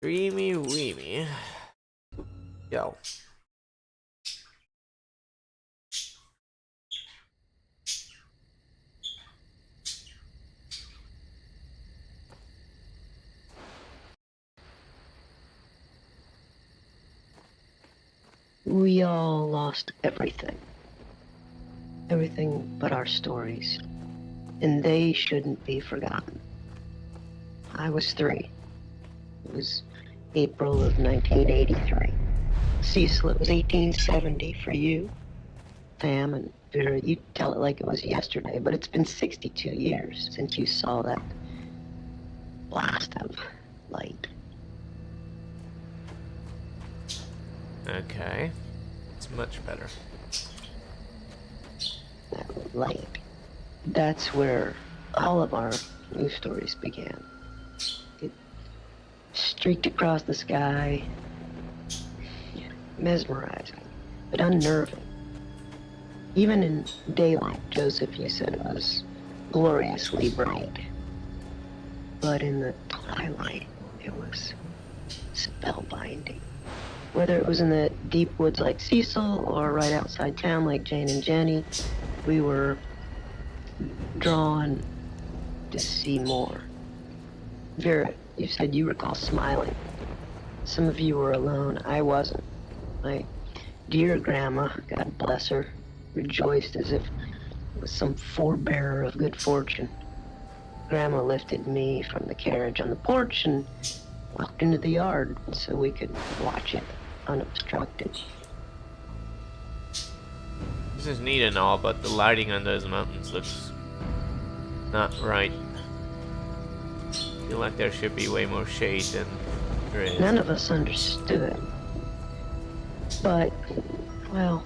Dreamy weemy. Yo. We all lost everything. Everything but our stories. And they shouldn't be forgotten. I was 3. It was April of 1983. Cecil, it was 1870 for you. Pam and Vera, you tell it like it was yesterday, but it's been 62 years since you saw that blast of light. Okay. It's much better. That light. That's where all of our news stories began. It streaked across the sky, mesmerizing, but unnerving. Even in daylight, Joseph, you said it was gloriously bright. But in the twilight, it was spellbinding. Whether it was in the deep woods like Cecil or right outside town like Jane and Jenny, we were drawn to see more. Vera, you said you recall smiling. Some of you were alone. I wasn't. My dear grandma, God bless her, rejoiced as if it was some forebearer of good fortune. Grandma lifted me from the carriage on the porch and walked into the yard so we could watch it unobstructed. This is neat and all, but the lighting on those mountains looks not right. I feel like there should be way more shade than there is. None of us understood. But, well,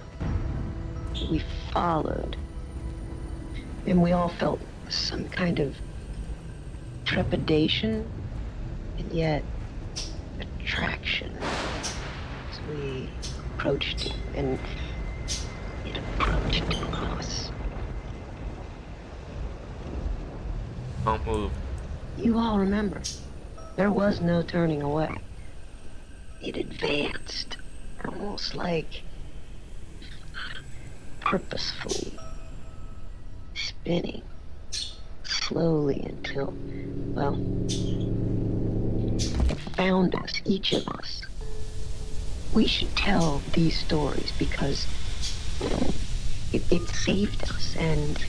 we followed. And we all felt some kind of trepidation, and yet attraction. As we approached it, and it approached us. Can't move. You all remember, there was no turning away. It advanced, almost like purposefully, spinning slowly until, well, it found us, each of us. We should tell these stories because it saved us, and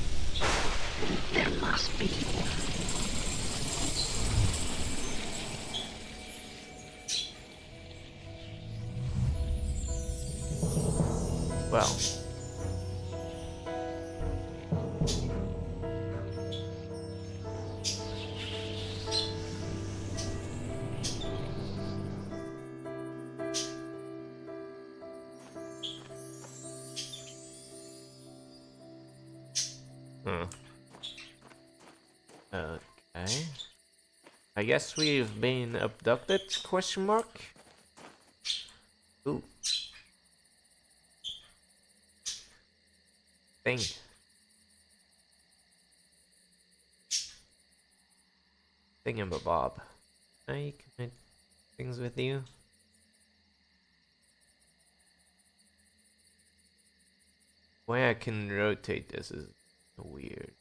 there must be more. Well. Okay. I guess we've been abducted? Question mark. Ooh. Thing. Thingamabob. Can I commit things with you? The way I can rotate this is weird.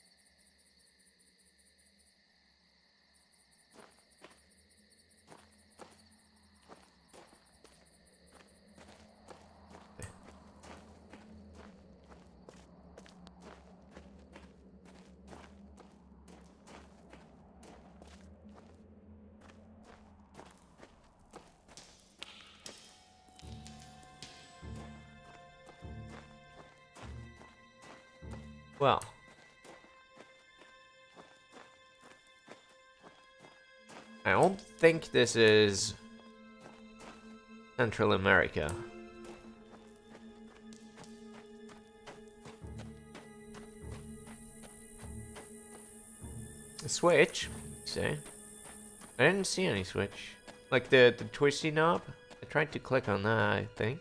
Well, I don't think this is Central America. A switch, say? I didn't see any switch. Like the twisty knob? I tried to click on that, I think.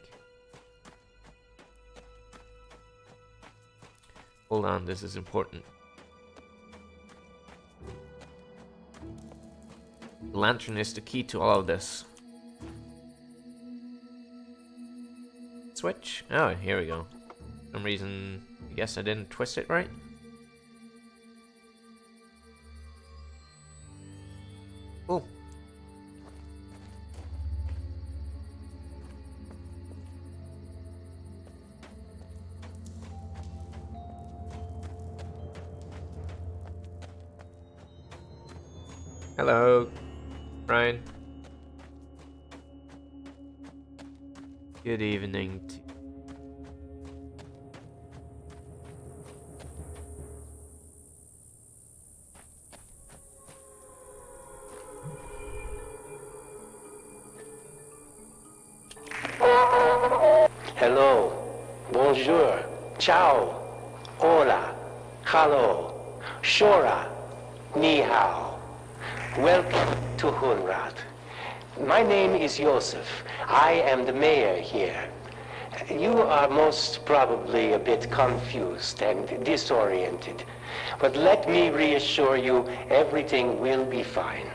Hold on, this is important. The lantern is the key to all of this. switch? Oh, here we go. For some reason, I guess I didn't twist it right. Cool. Hello, Brian. Good evening to Hello, bonjour, ciao, hola, hello, shora, ni hao. Welcome to Hunrad. My name is Joseph. I am the mayor here. You are most probably a bit confused and disoriented. But let me reassure you, everything will be fine.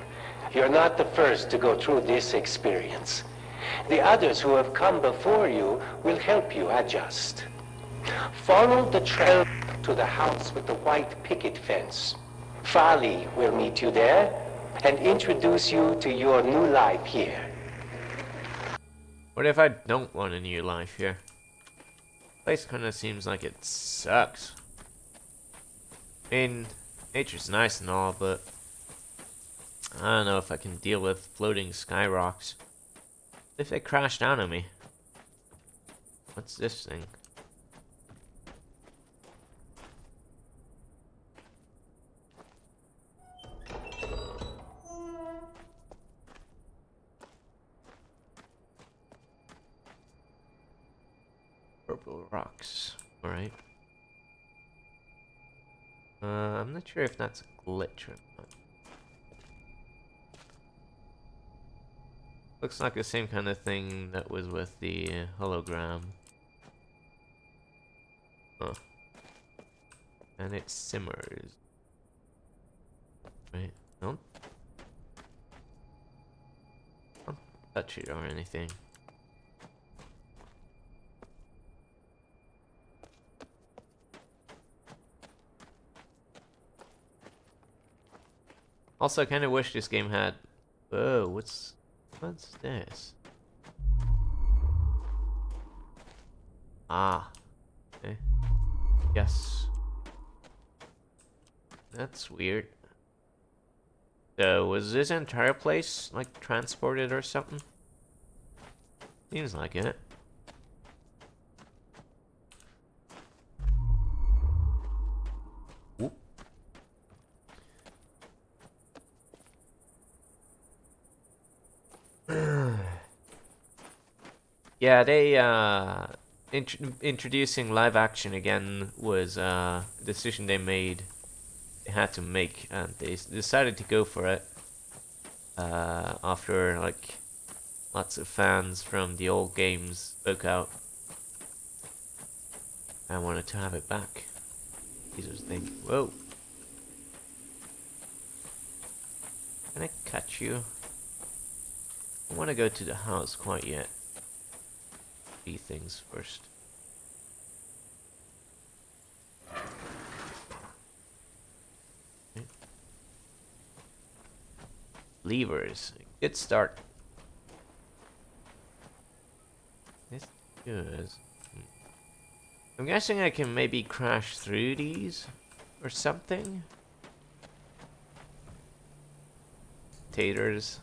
You're not the first to go through this experience. The others who have come before you will help you adjust. Follow the trail to the house with the white picket fence. Fali will meet you there and introduce you to your new life here. What if I don't want a new life here? Place kind of seems like it sucks. I mean, nature's nice and all, but I don't know if I can deal with floating sky rocks. If they crash down on me. What's this thing? Purple rocks. Alright. I'm not sure if that's a glitch or not. Looks like the same kind of thing that was with the hologram. Huh. And it simmers. Right? Don't touch it or anything. Also, I kind of wish this game had... Whoa, what's this? Ah. Okay. Yes. That's weird. So, was this entire place, like, transported or something? Seems like it. Whoop. Yeah, they, introducing live action again was a decision they made. They had to make, and they decided to go for it. After, like, lots of fans from the old games spoke out. I wanted to have it back. Jesus thing. Whoa. Can I catch you? I don't want to go to the house quite yet. See things first. Okay. Levers. Good start. This is. I'm guessing I can maybe crash through these or something. Taters.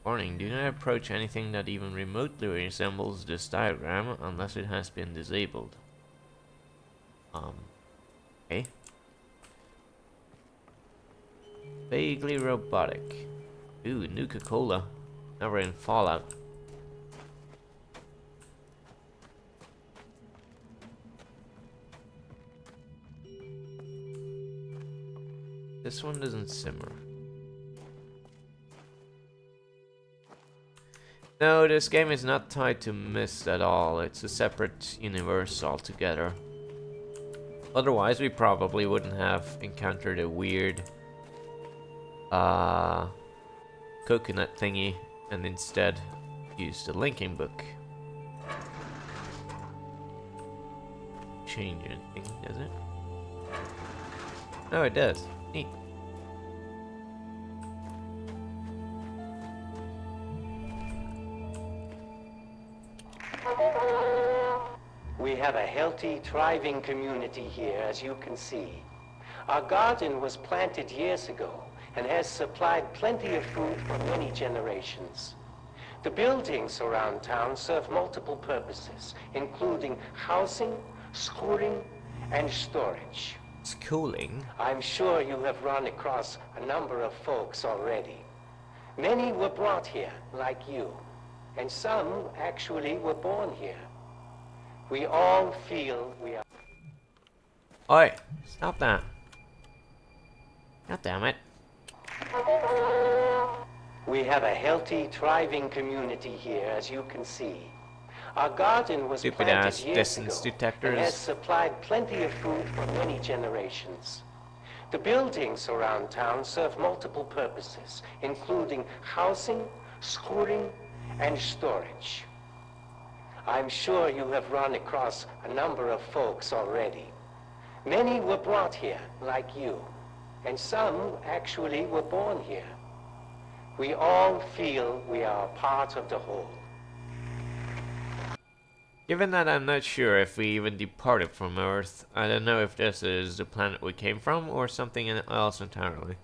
Warning, do not approach anything that even remotely resembles this diagram unless it has been disabled. Okay. Vaguely robotic. Ooh, Nuka-Cola. Now we're in Fallout. This one doesn't simmer. No, this game is not tied to Myst at all. It's a separate universe altogether. Otherwise, we probably wouldn't have encountered a weird coconut thingy and instead use the linking book. Change anything, does it? Oh, it does. Neat. We have a healthy, thriving community here, as you can see. Our garden was planted years ago and has supplied plenty of food for many generations. The buildings around town serve multiple purposes, including housing, schooling, and storage. Schooling? I'm sure you have run across a number of folks already. Many were brought here, like you, and some actually were born here. We all feel we are... Oi! Stop that. God damn it. We have a healthy, thriving community here, as you can see. Our garden was Stupid planted ass years distance ago detectors. and has supplied plenty of food for many generations. The buildings around town serve multiple purposes, including housing, schooling, and storage. I'm sure you have run across a number of folks already. Many were brought here, like you, and some actually were born here. We all feel we are part of the whole. Given that I'm not sure if we even departed from Earth, I don't know if this is the planet we came from or something else entirely.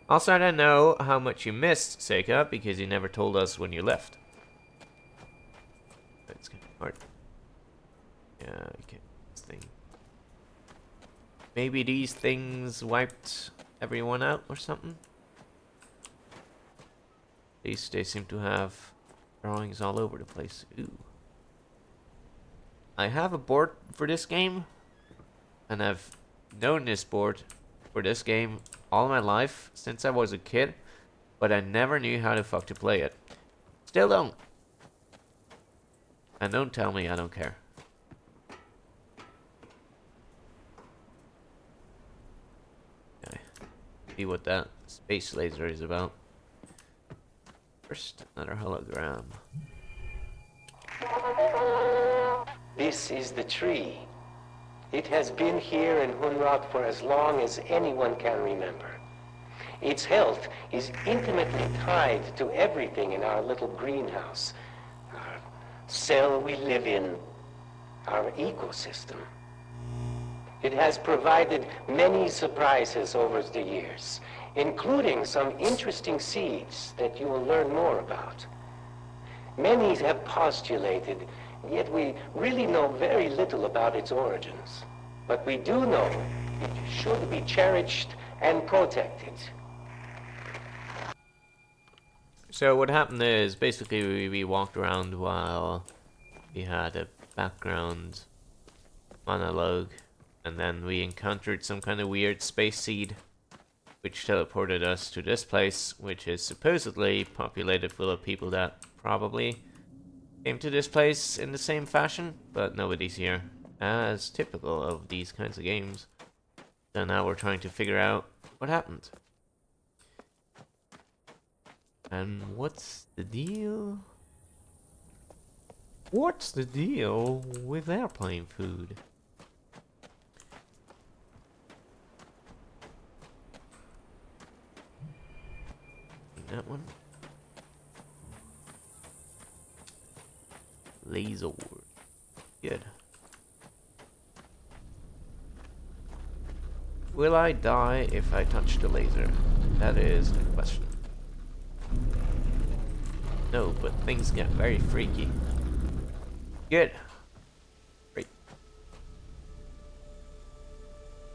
Also, I don't know how much you missed, Seika, because you never told us when you left. That's kind of hard. Yeah, okay. This thing. Maybe these things wiped everyone out or something? At least they seem to have drawings all over the place. Ooh. I have a board for this game, and I've known this board for this game all my life, since I was a kid, but I never knew how the fuck to play it. Still don't. And don't tell me I don't care. Okay. See what that space laser is about. First, another hologram. This is the tree. It has been here in Hunrod for as long as anyone can remember. Its health is intimately tied to everything in our little greenhouse. Our cell we live in, our ecosystem. It has provided many surprises over the years, including some interesting seeds that you will learn more about. Many have postulated, yet we really know very little about its origins. But we do know it should be cherished and protected. So what happened is, basically we walked around while we had a background monologue, and then we encountered some kind of weird space seed, which teleported us to this place, which is supposedly populated full of people that probably came to this place in the same fashion, but nobody's here, as typical of these kinds of games. So now we're trying to figure out what happened. And what's the deal? What's the deal with airplane food? That one. Laser. Good. Will I die if I touch the laser? That is the question. No, but things get very freaky. Good. Great.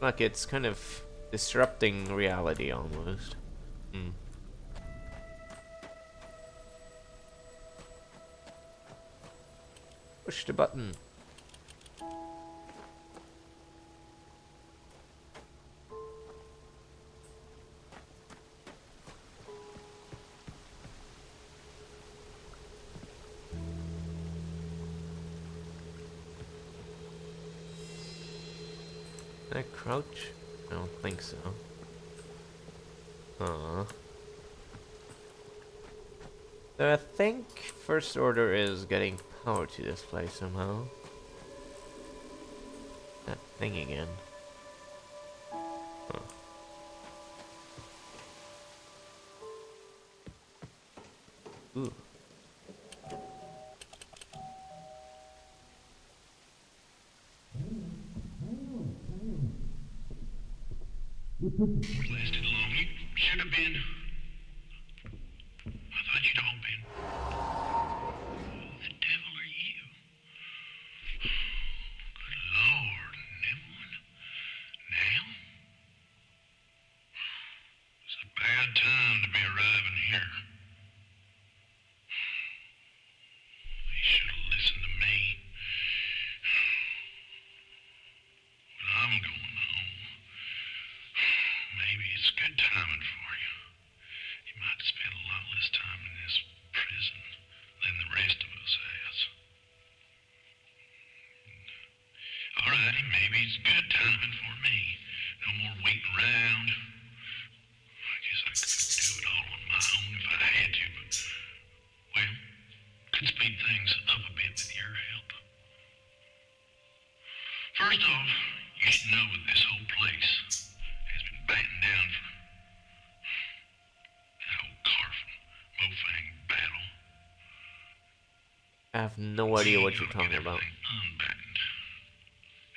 Like it's kind of disrupting reality almost. Push the button. Can I crouch? I don't think so. So I think first order is getting power to this place somehow. That thing again. Huh. Ooh. Lasted long. You should have been. I thought you'd all been. Who the devil are you? Good Lord, Nimblin. Now? It's a bad time to be arriving here. They should have listened to me. But I'm going home. Maybe it's good timing for you. You might spend a lot less time in this prison than the rest of us has. Alrighty, maybe it's good timing for me. No more waiting around. I guess I could do it all on my own if I had to, but, well, could speed things up a bit with your help. First off, you should know that this whole place has been battened down for that old Carfin Mofang battle. I have no idea what you're talking about. Unbattened.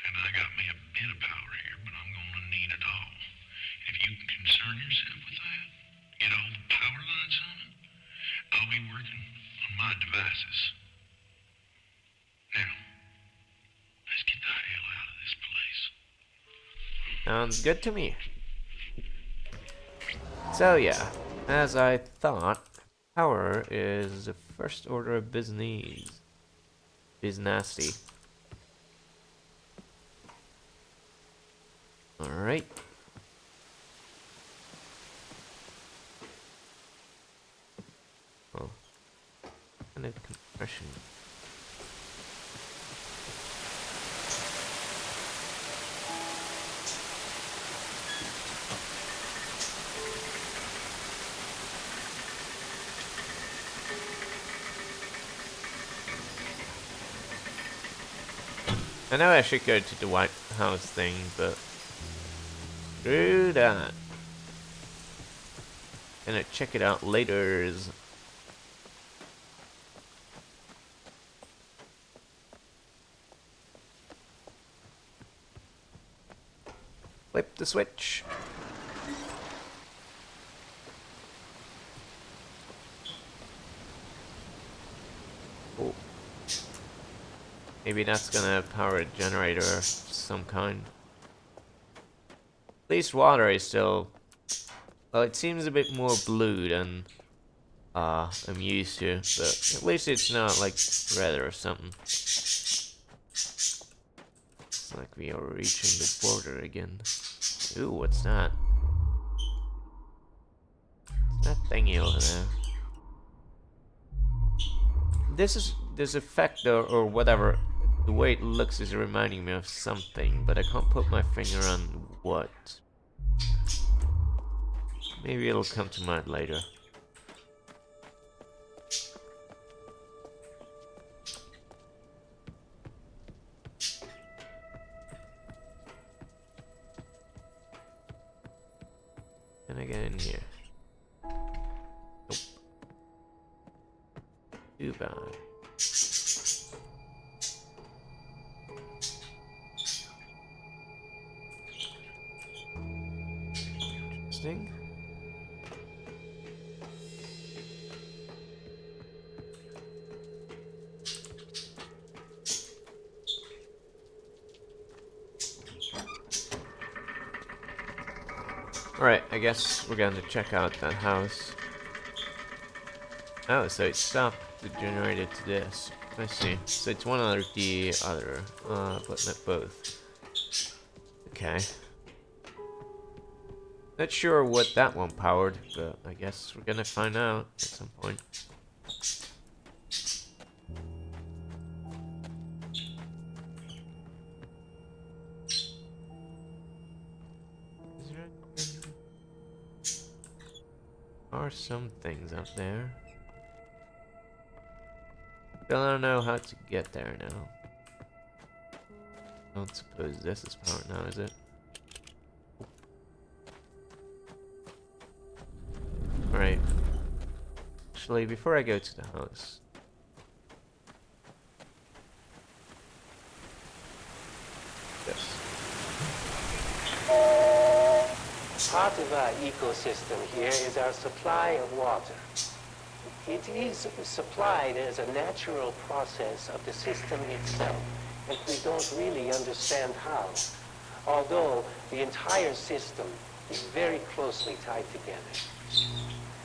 And I got me a bit of power here, but I'm gonna need it all. If you can concern yourself with that, get all the power lines on it, I'll be working on my devices. Now, let's get the hell out of this place. Sounds good to me. So yeah, as I thought, power is the first order of business. Nasty. Alright. Oh. Kind of compression. I know I should go to the White House thing, but screw that. Gonna check it out later. Flip the switch. Oh. Maybe that's gonna power a generator of some kind. At least water is still... Well, it seems a bit more blue than I'm used to, but at least it's not like red or something. It's like we are reaching the border again. Ooh, what's that? What's that thingy over there? This effect or whatever, the way it looks is reminding me of something, but I can't put my finger on what. Maybe it'll come to mind later. Can I get in here? Nope. Too bad. Interesting. Alright, I guess we're going to check out that house. Oh, so it stopped the generator to this. I see. So it's one or the other, but not both. Okay. Not sure what that one powered, but I guess we're gonna find out at some point. Is there anything? Are some things up there? Still don't know how to get there now. Don't suppose this is powered now, is it? Alright. Actually, before I go to the house... Yes. Part of our ecosystem here is our supply of water. It is supplied as a natural process of the system itself, and we don't really understand how. Although the entire system is very closely tied together.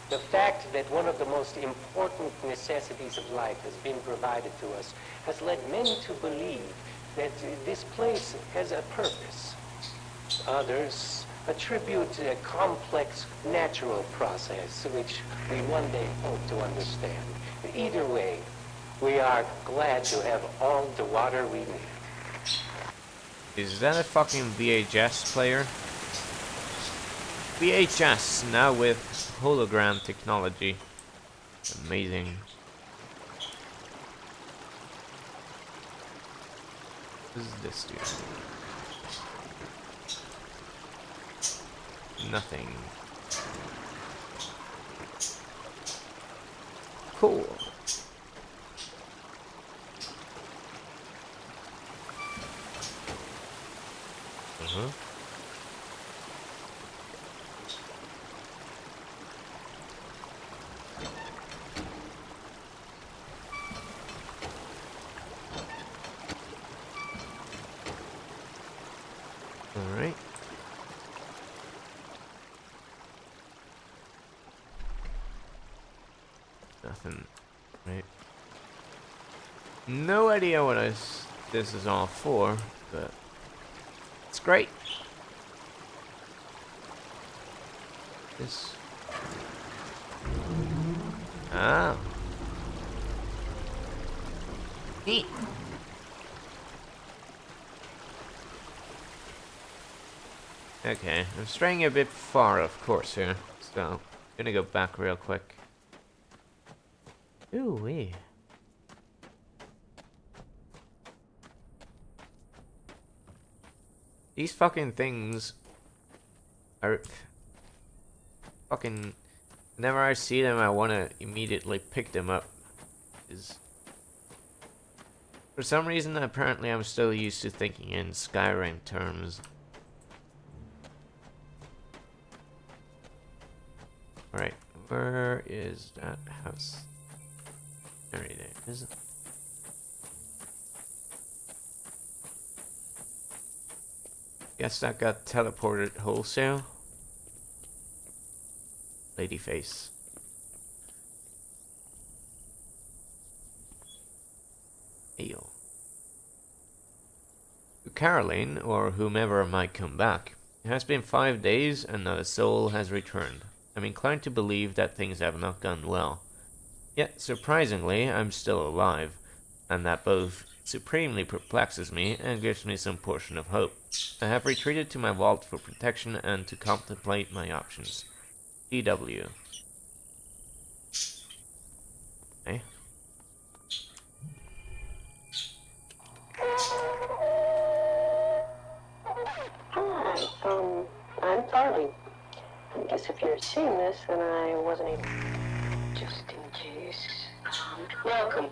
The fact that one of the most important necessities of life has been provided to us has led many to believe that this place has a purpose. Others attribute a complex natural process which we one day hope to understand. Either way, we are glad to have all the water we need. Is that a fucking VHS player? VHS now with hologram technology. Amazing. What does this do? Nothing. Cool. Uh-huh. All right. Nothing, right? No idea what this is all for, but it's great. This. Ah. Neat. Okay, I'm straying a bit far, of course, here. So, gonna go back real quick. Ooh wee. These fucking things are fucking. Whenever I see them, I want to immediately pick them up. For some reason, apparently, I'm still used to thinking in Skyrim terms. Alright, where is that house? There it is. Guess that got teleported wholesale. Lady face. Eel. To Caroline, or whomever might come back, it has been 5 days and not a soul has returned. I'm inclined to believe that things have not gone well. Yet, surprisingly, I'm still alive, and that both supremely perplexes me and gives me some portion of hope. I have retreated to my vault for protection and to contemplate my options. DW. Okay. Hi, I'm Farley. I guess if you're seeing this, then I wasn't able. Just in case. Welcome.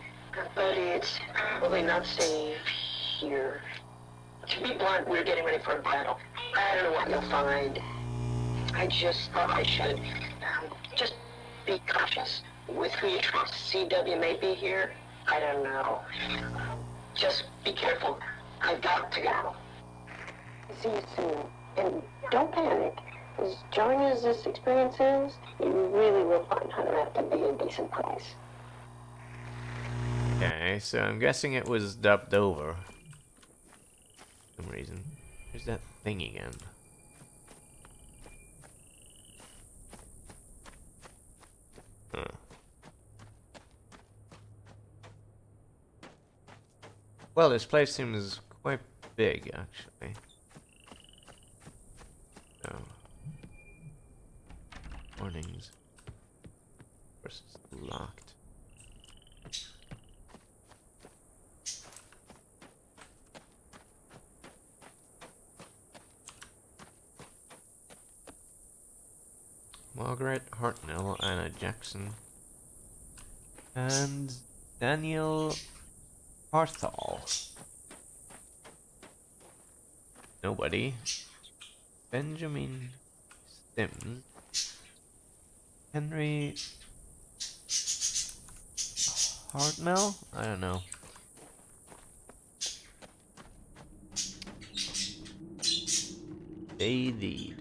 But it's probably not safe here. To be blunt, we're getting ready for a battle. I don't know what you'll find. I just thought I should. Just be cautious with who you trust. CW may be here. I don't know. Just be careful. I've got to go. See you soon. And don't panic. As jarring as this experience is, you really will find Hunter out to be a decent price. Okay, so I'm guessing it was dubbed over. For some reason. There's that thing again. Huh. Well, this place seems quite big, actually. Oh. Warnings. Of course, it's locked. Margaret Hartnell, Anna Jackson, and Daniel Harthal. Nobody. Benjamin Sims. Henry Hartnell? I don't know. David.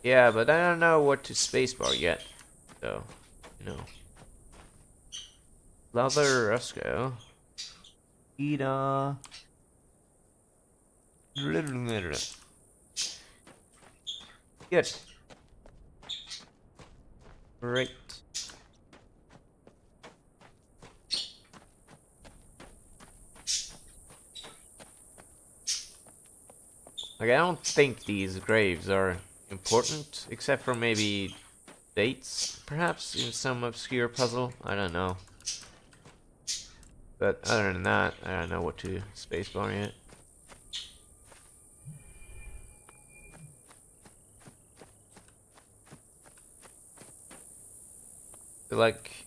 Yeah, but I don't know what to spacebar yet. So, you know. Lover Roscoe. Ida. Good. Great. Like, I don't think these graves are important, except for maybe dates, perhaps, in some obscure puzzle. I don't know. But other than that, I don't know what to spacebar yet. Like,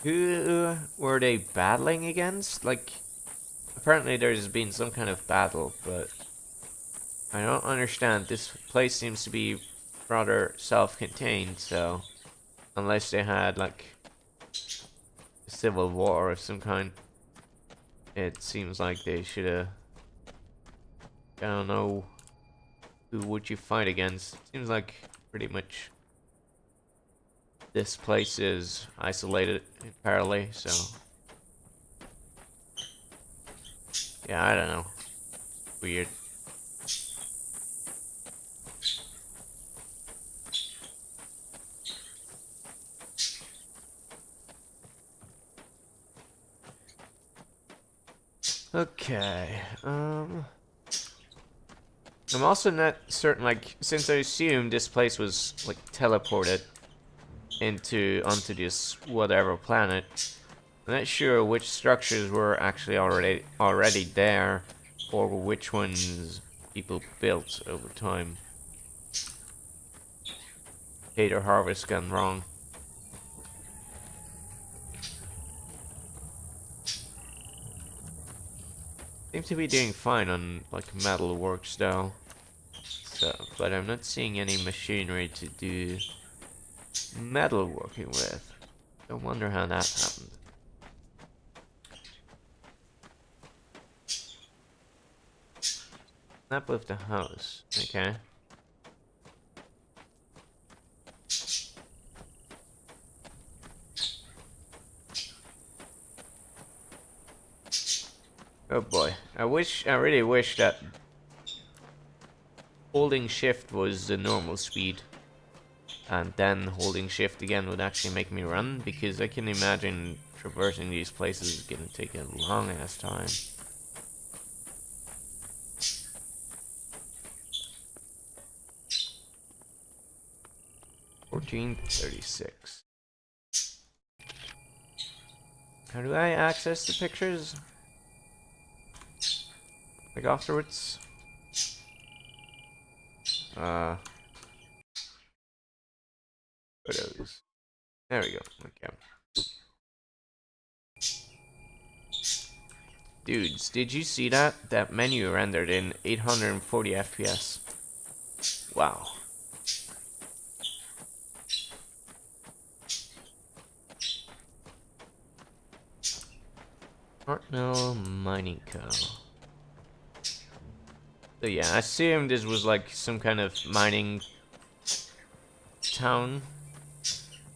who were they battling against? Like, apparently there's been some kind of battle, but I don't understand. This place seems to be rather self-contained, so unless they had like a civil war of some kind, it seems like they should have. I don't know, who would you fight against? Seems like pretty much this place is isolated entirely, so yeah, I don't know. Weird. Okay, I'm also not certain, like, since I assumed this place was, like, teleported onto this whatever planet, I'm not sure which structures were actually already there, or which ones people built over time. Hater Harvest gone wrong. Seem to be doing fine on, like, metal works though. So, but I'm not seeing any machinery to do metal working with. I wonder how that happened. Snap with the house. Okay. Oh boy. I really wish that holding shift was the normal speed. And then holding shift again would actually make me run, because I can imagine traversing these places is gonna take a long ass time. $14.36. How do I access the pictures? Like afterwards? Photos. There we go. Okay. Dudes, did you see that? That menu rendered in 840 FPS. Wow. Hartnell Mining Co. So yeah, I assumed this was like some kind of mining town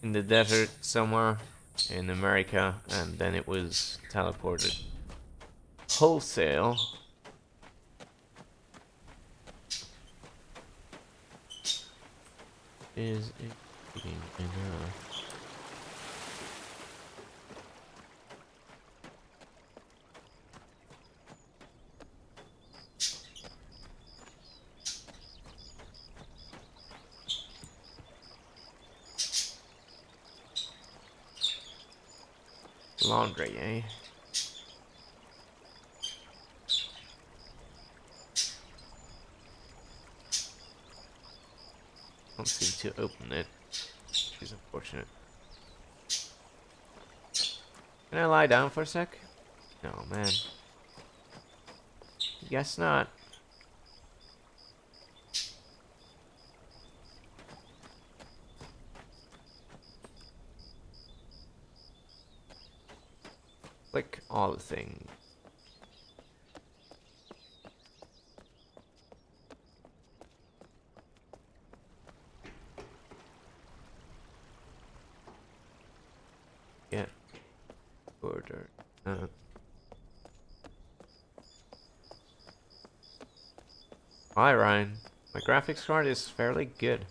in the desert somewhere in America, and then it was teleported wholesale. Is it getting enough? Laundry, eh? Don't seem to open it, which is unfortunate. Can I lie down for a sec? No, man. Guess not. Click all the things. Yeah. Order. Hi, Ryan. My graphics card is fairly good.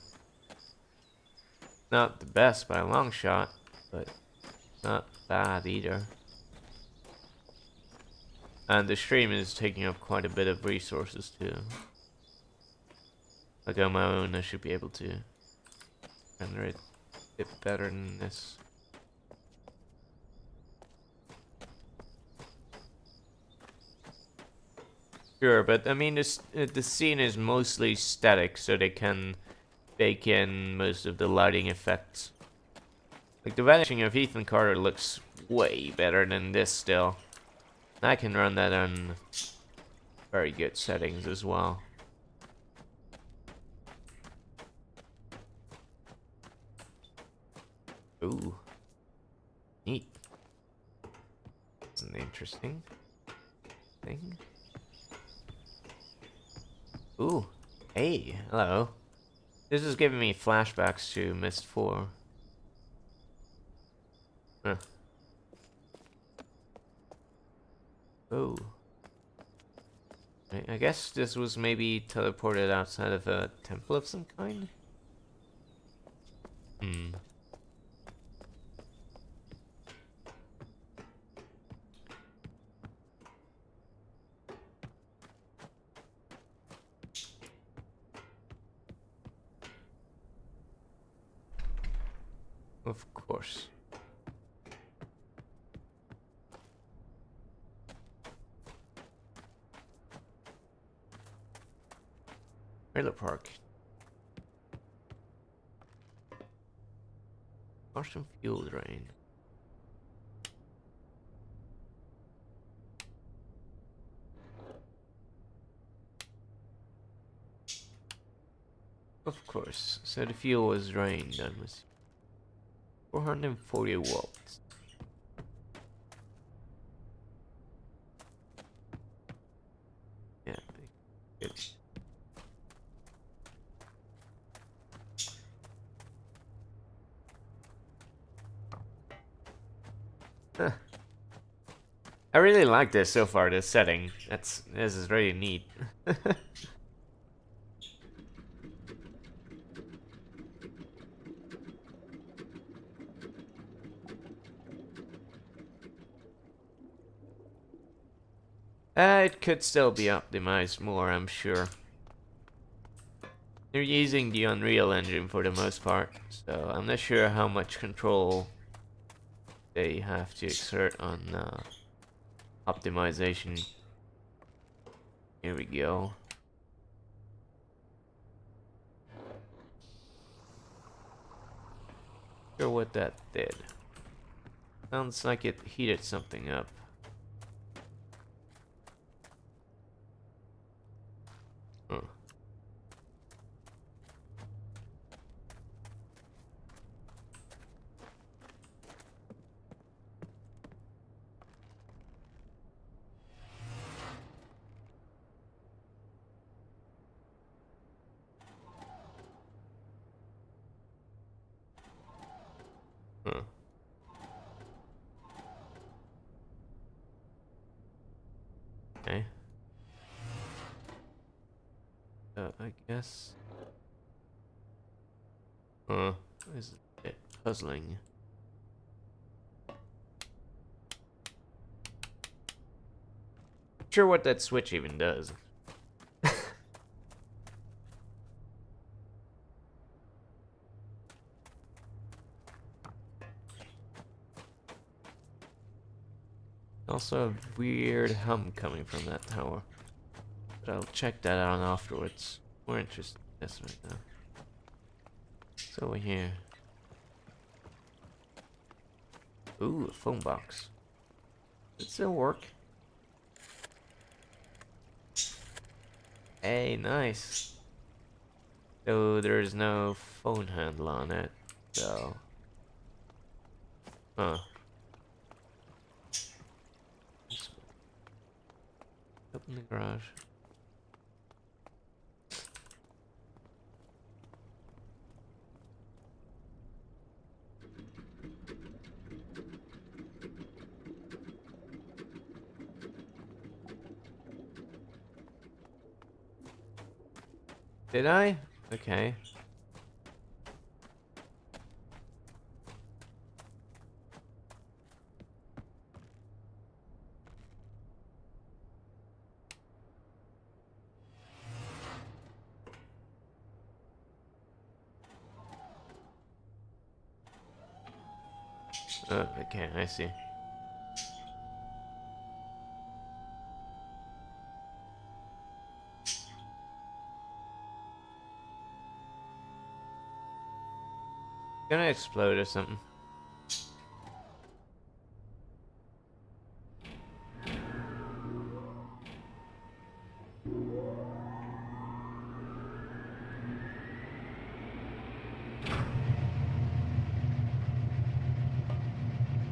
Not the best by a long shot, but not bad either. And the stream is taking up quite a bit of resources too. Like on my own, I should be able to render it a bit better than this. Sure, but I mean, the scene is mostly static, so they can bake in most of the lighting effects. Like the vanishing of Ethan Carter looks way better than this still. I can run that on very good settings as well. Ooh. Neat. That's an interesting thing. Ooh. Hey, hello. This is giving me flashbacks to Mist 4. Huh. Oh. I guess this was maybe teleported outside of a temple of some kind? Hmm. Of course. Trailer park. Awesome fuel drain. Of course. So the fuel was drained and was 440 watts. Yeah, good. Huh. I really like this so far, this setting. This is really neat. It could still be optimized more, I'm sure. They're using the Unreal Engine for the most part, so I'm not sure how much control they have to exert on optimization. Here we go. Sure what that did. Sounds like it heated something up. Huh. Huh. Okay. I guess. Huh. This is a bit puzzling. Not sure what that switch even does. Also a weird hum coming from that tower. But I'll check that out afterwards. More interested in this right now. What's over here? Ooh, a phone box. Does it still work? Hey, nice. So there's no phone handle on it, so. Huh. Open the garage. Did I? Okay. Okay, I see. Gonna explode or something.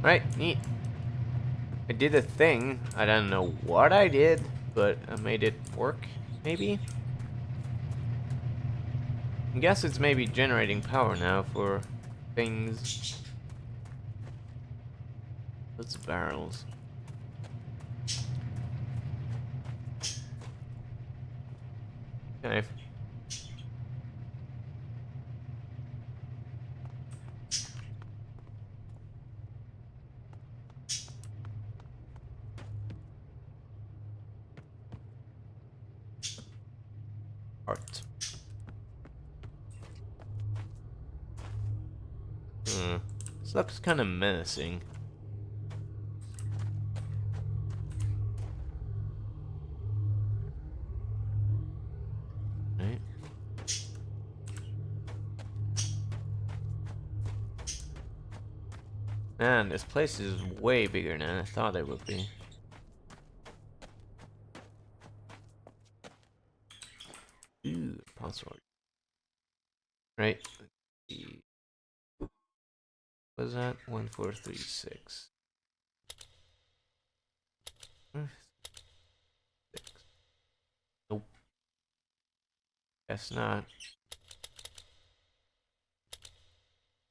Right, neat. I did a thing. I don't know what I did, but I made it work, maybe? I guess it's maybe generating power now for things. Lots of barrels. Okay. Art. This looks kind of menacing. Right? Man, this place is way bigger than I thought it would be. Ooh, password. Right. What was that? 1436. Nope. Guess not.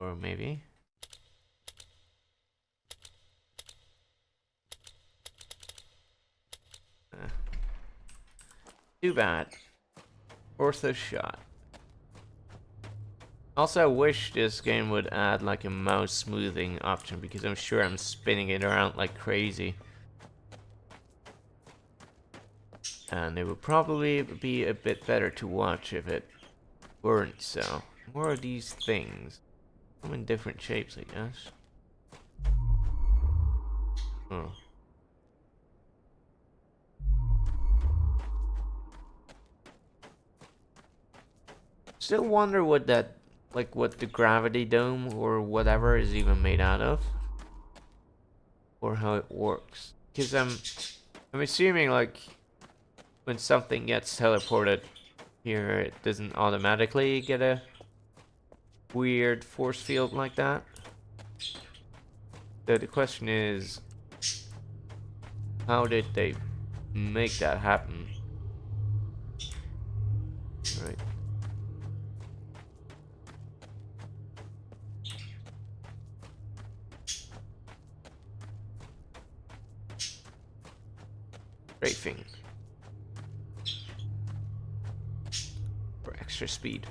Or maybe. Too bad. Worth a shot. Also, I wish this game would add like a mouse smoothing option because I'm sure I'm spinning it around like crazy. And it would probably be a bit better to watch if it weren't so. More of these things. Come in different shapes, I guess. Oh. Still wonder what that, like what the gravity dome or whatever is even made out of. Or how it works. Because I'm assuming like when something gets teleported here, it doesn't automatically get a weird force field like that. So the question is, how did they make that happen? Right. Rafing. For extra speed.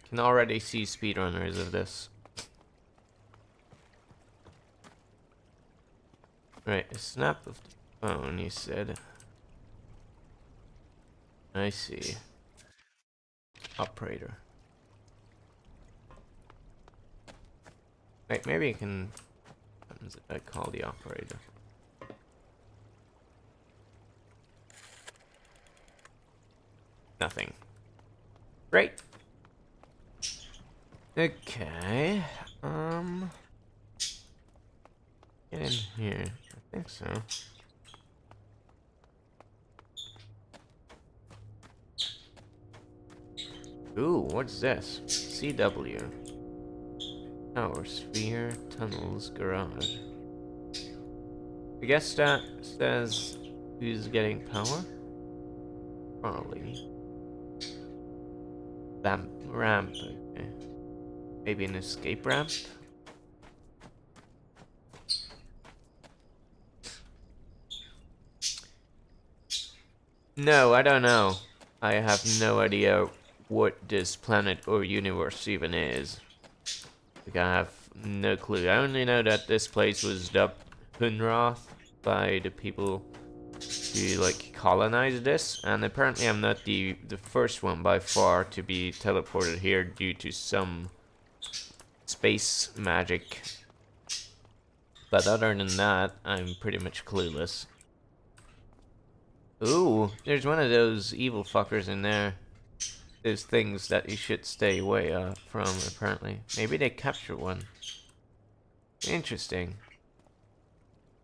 Can already see speedrunners of this. Right, a snap of the phone, you said. I see. Operator. Wait, maybe you can... I call the operator. Nothing. Great. Okay. Get in here. I think so. Ooh, what's this? CW. Tower, sphere, tunnels, garage. I guess that says who's getting power? Probably. Ramp, okay. Maybe an escape ramp? No, I don't know. I have no idea what this planet or universe even is. Like, I have no clue. I only know that this place was dubbed Hunroth by the people who, like, colonized this, and apparently I'm not the first one by far to be teleported here due to some space magic. But other than that, I'm pretty much clueless. Ooh, there's one of those evil fuckers in there. Those things that you should stay away from, apparently. Maybe they capture one. Interesting.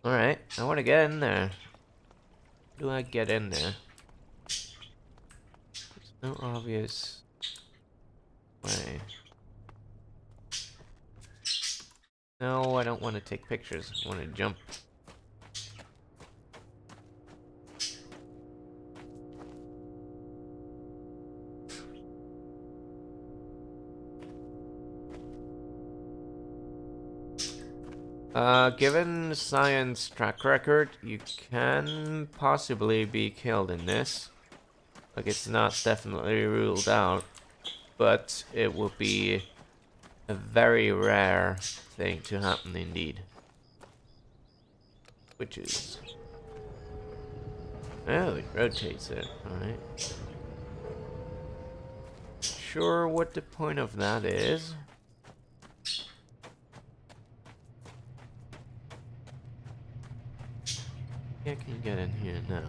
Alright, I want to get in there. How do I get in there? There's no obvious way. No, I don't want to take pictures. I want to jump. Given science track record, you can possibly be killed in this. Like, it's not definitely ruled out, but it would be a very rare thing to happen indeed. Which is... Oh, it rotates it, alright. Sure what the point of that is. I can get in here now.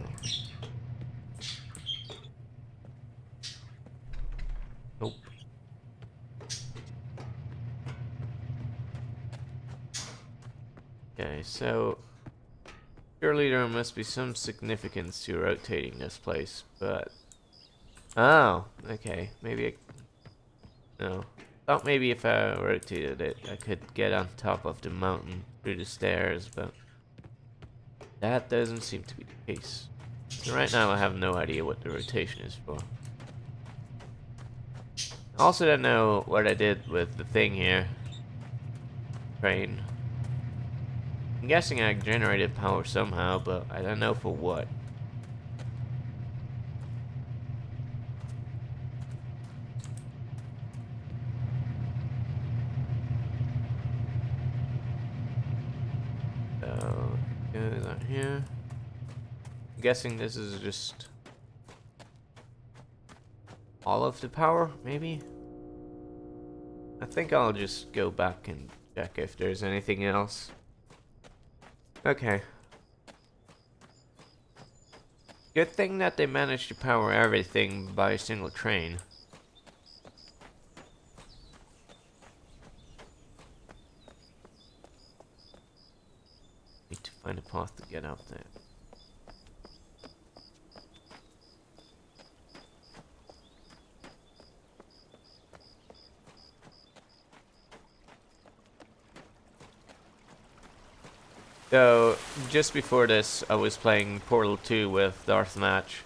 Nope. Okay, so surely there must be some significance to rotating this place, but... Oh, okay. Maybe no. Thought maybe if I rotated it, I could get on top of the mountain through the stairs, but... that doesn't seem to be the case. So right now I have no idea what the rotation is for. I also don't know what I did with the thing here. Train. I'm guessing I generated power somehow, but I don't know for what. So, goes on here. I'm guessing this is just all of the power, maybe? I think I'll just go back and check if there's anything else. Okay. Good thing that they managed to power everything by a single train. Need to find a path to get out there. So, just before this, I was playing Portal 2 with Darth Match,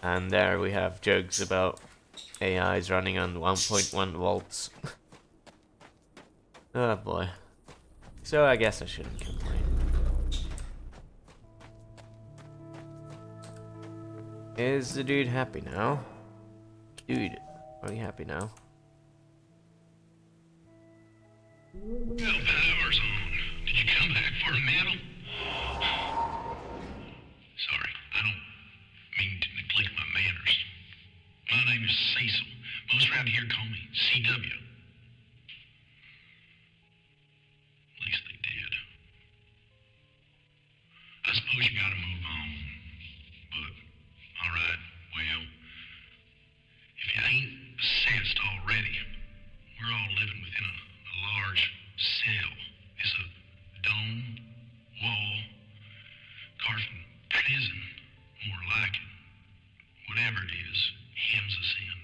and there we have jokes about AIs running on 1.1 volts. Oh boy. So I guess I shouldn't complain. Is the dude happy now? Dude, are you happy now? Well, power's on. Did you come back for a medal? course, you gotta move on. But, alright, well, if you ain't sensed already, we're all living within a large cell. It's a dome, wall, carved from prison, more like it. Whatever it is, hems us in.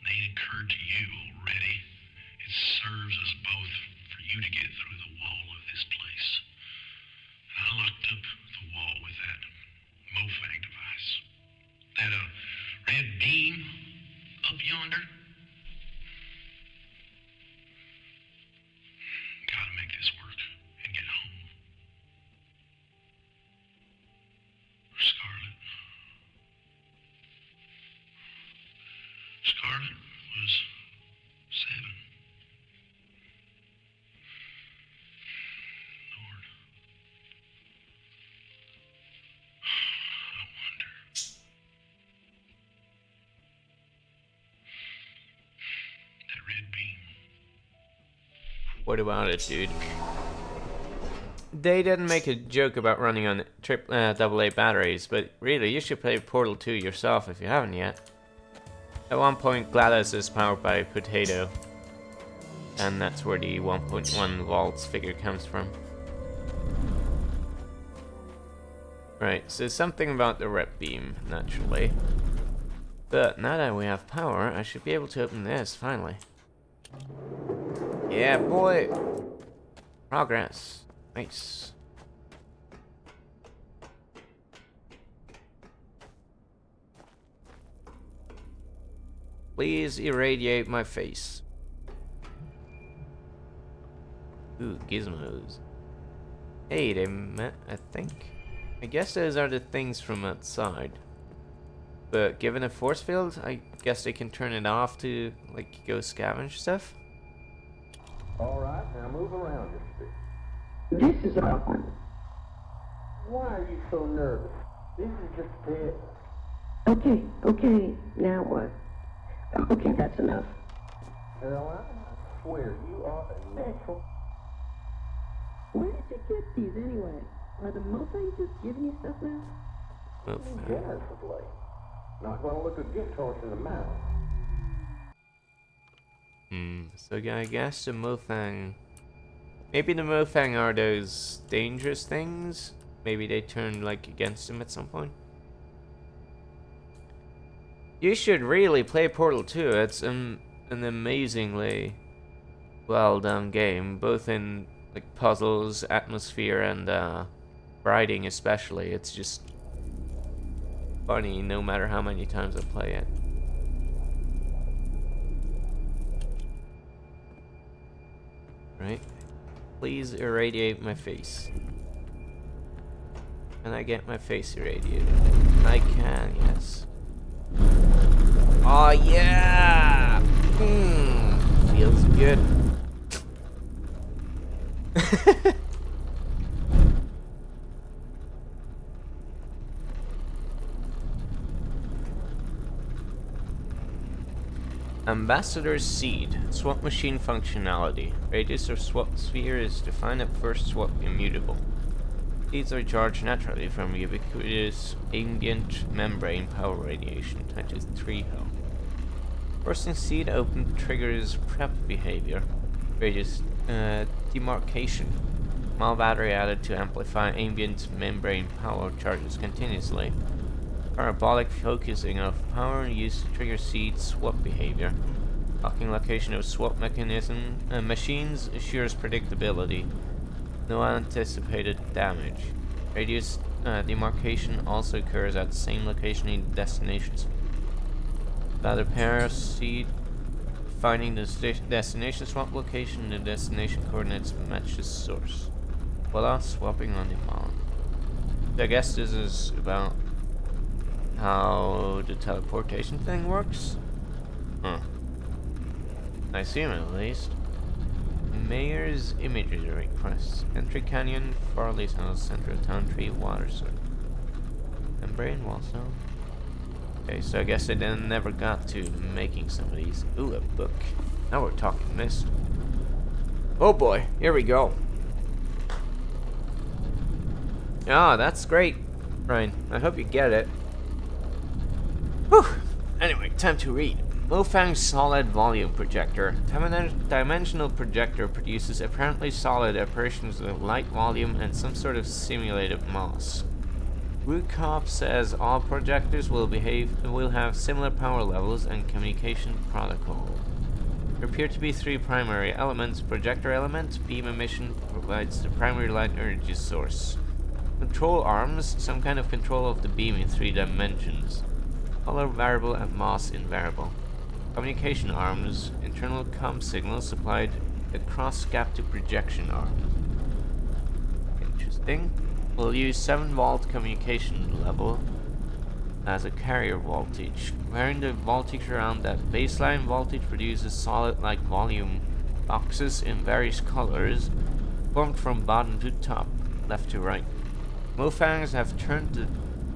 It ain't occurred to you already. It serves us both for you to get through the wall of this place. I locked up the wall with that MOFAG device. That red beam up yonder. Gotta make this work and get home. Scarlet. Scarlet was 7. Lord. I wonder. That red beam. What about it, dude? They didn't make a joke about running on AA batteries, but really, you should play Portal 2 yourself if you haven't yet. At one point, GLaDOS is powered by Potato, and that's where the 1.1 volts figure comes from. Right, so something about the rep beam, naturally. But now that we have power, I should be able to open this, finally. Yeah, boy! Progress. Nice. Please irradiate my face. Ooh, gizmos. Hey, they met, I think. I guess those are the things from outside. But given a force field, I guess they can turn it off to, like, go scavenge stuff? Alright, now move around a bit. This is awkward. Why are you so nervous? This is just a test. Okay, now what? Okay, that's enough. Well, I swear, you are a natural. Where did you get these anyway? Are the Mofangs just giving you stuff now? Oh, Generous of late. Not gonna look a gift horse in the mouth. so I guess the Mofang... Maybe the Mofang are those dangerous things? Maybe they turn, like, against them at some point? You should really play Portal 2. It's an amazingly well done game, both in, like, puzzles, atmosphere, and writing especially. It's just funny no matter how many times I play it. Right? Please irradiate my face. Can I get my face irradiated? I can, yes. Oh yeah! Feels good. Ambassador's Seed. Swap machine functionality. Radius of swap sphere is defined at first swap immutable. Seeds are charged naturally from ubiquitous ambient membrane power radiation tied to 3 health. Forcing seed open triggers prep behavior. Radius demarcation. Small battery added to amplify ambient membrane power charges continuously. Parabolic focusing of power used to trigger seed swap behavior. Locking location of swap mechanism machines assures predictability. No anticipated damage. Radius demarcation also occurs at the same location in destinations. Ladder pair seed finding the destination swap location and the destination coordinates match the source. Voila, swapping on demand. So I guess this is about how the teleportation thing works? Huh. I assume at least. Mayor's imagery requests. Entry Canyon, Farley's house, center of town tree, water source. Membrane, wall stone. Okay, so I guess I then never got to making some of these. Ooh, a book. Now we're talking mist. Oh boy, here we go. Ah, that's great, Ryan. I hope you get it. Whew. Anyway, time to read. Mofang's solid volume projector. Dimensional projector produces apparently solid apparitions of light volume and some sort of simulated mass. Woodcop says all projectors will have similar power levels and communication protocol. There appear to be three primary elements. Projector element, beam emission provides the primary light energy source. Control arms, some kind of control of the beam in 3 dimensions. Color variable and mass invariable. Communication arms, internal comm signals supplied across gap to projection arms. Interesting. We'll use 7-volt communication level as a carrier voltage. Varying the voltage around that baseline voltage produces solid light volume boxes in various colors, formed from bottom to top, left to right. Mofangs have turned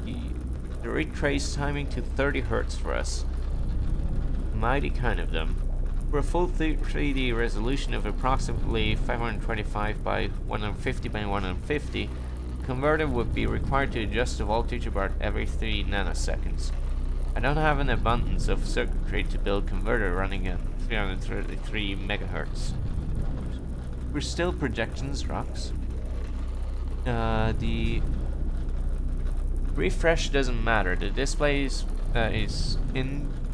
the retrace timing to 30 Hz for us. Mighty kind of them. For a full 3D resolution of approximately 525 by 150 by 150, the converter would be required to adjust the voltage about every 3 nanoseconds. I don't have an abundance of circuitry to build converter running at 333 MHz. We're still projections, rocks. The refresh doesn't matter. The display is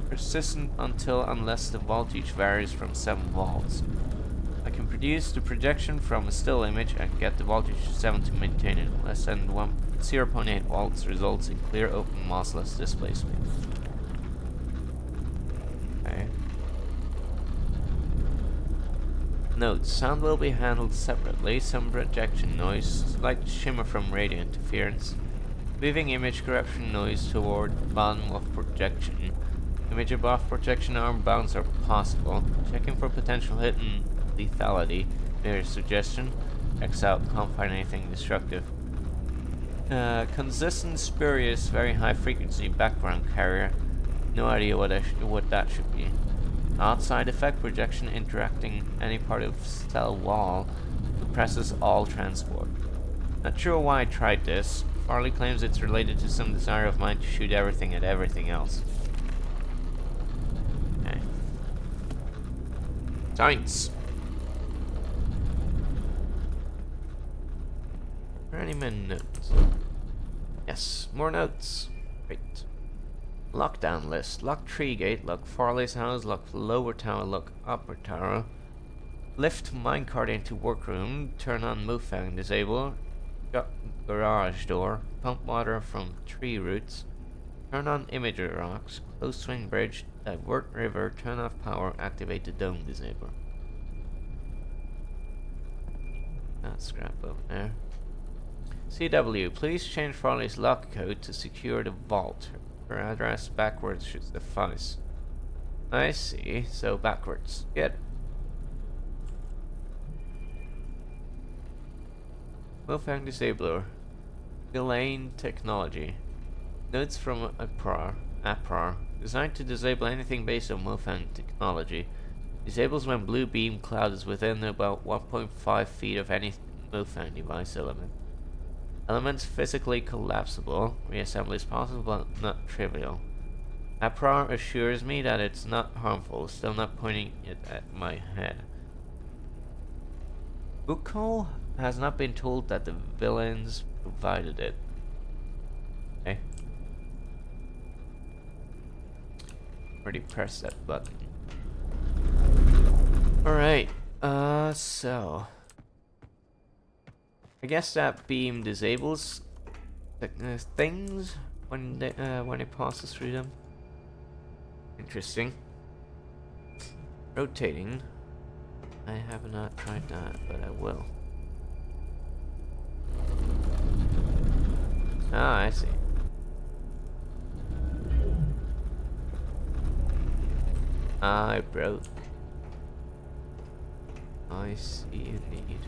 persistent unless the voltage varies from 7 volts. I can produce the projection from a still image and get the voltage to 7 to maintain it. Less than 0.8 volts results in clear, open, massless display space. Okay. Note: sound will be handled separately. Some projection noise, slight shimmer from radio interference, moving image corruption noise toward bottom of projection. Image above projection arm bounce are possible. Checking for potential hit and lethality. Mere suggestion. X out, can't find anything destructive. Consistent, spurious, very high frequency background carrier. No idea what that should be. Outside effect, projection interacting any part of cell wall suppresses all transport. Not sure why I tried this. Farley claims it's related to some desire of mine to shoot everything at everything else. Okay. Science. Are there any more notes? Yes, more notes. Great. Lockdown list. Lock tree gate, lock Farley's house, lock lower tower, lock upper tower. Lift minecart into workroom, turn on Mufang, disable. Garage door, pump water from tree roots. Turn on imager rocks, close swing bridge, divert river, turn off power, activate the dome disabler. That's scrap over there. CW, please change Farley's lock code to secure the vault. Her address backwards should suffice. I see, so backwards. Good. Mofang disabler. Elaine technology. Notes from APRAR. Designed to disable anything based on Mofang technology. Disables when blue beam cloud is within about 1.5 feet of any Mofang device element. Elements physically collapsible. Reassembly is possible but not trivial. APRAR assures me that it's not harmful, still not pointing it at my head. Buko has not been told that the villains provided it. Okay. Already pressed that button. Alright, so I guess that beam disables things when it passes through them. Interesting. Rotating. I have not tried that, but I will. Ah, I see. I broke. I see indeed.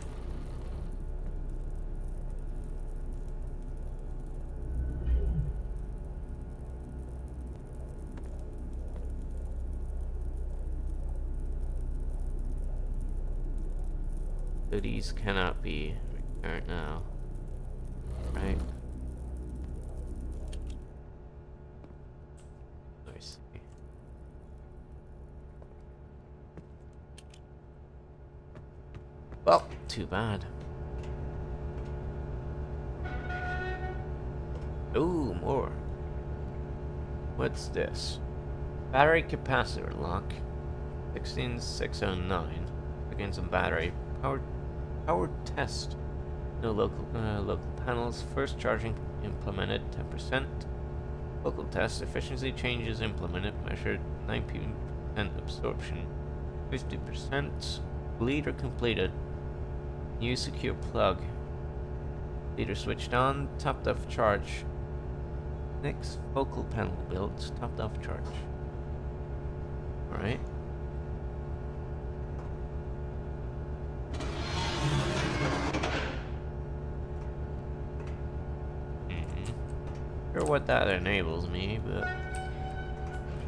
So these cannot be returned now. right? Let me see. Well, too bad. Ooh, more. What's this? Battery capacitor lock. 16609. Against some battery. Power test. No local panels. First charging implemented 10%. Local test efficiency changes implemented. Measured 19% absorption. 50%. Leader completed. New secure plug. Leader switched on. Topped off charge. Next focal panel built. Topped off charge. Alright. Sure what that enables me, but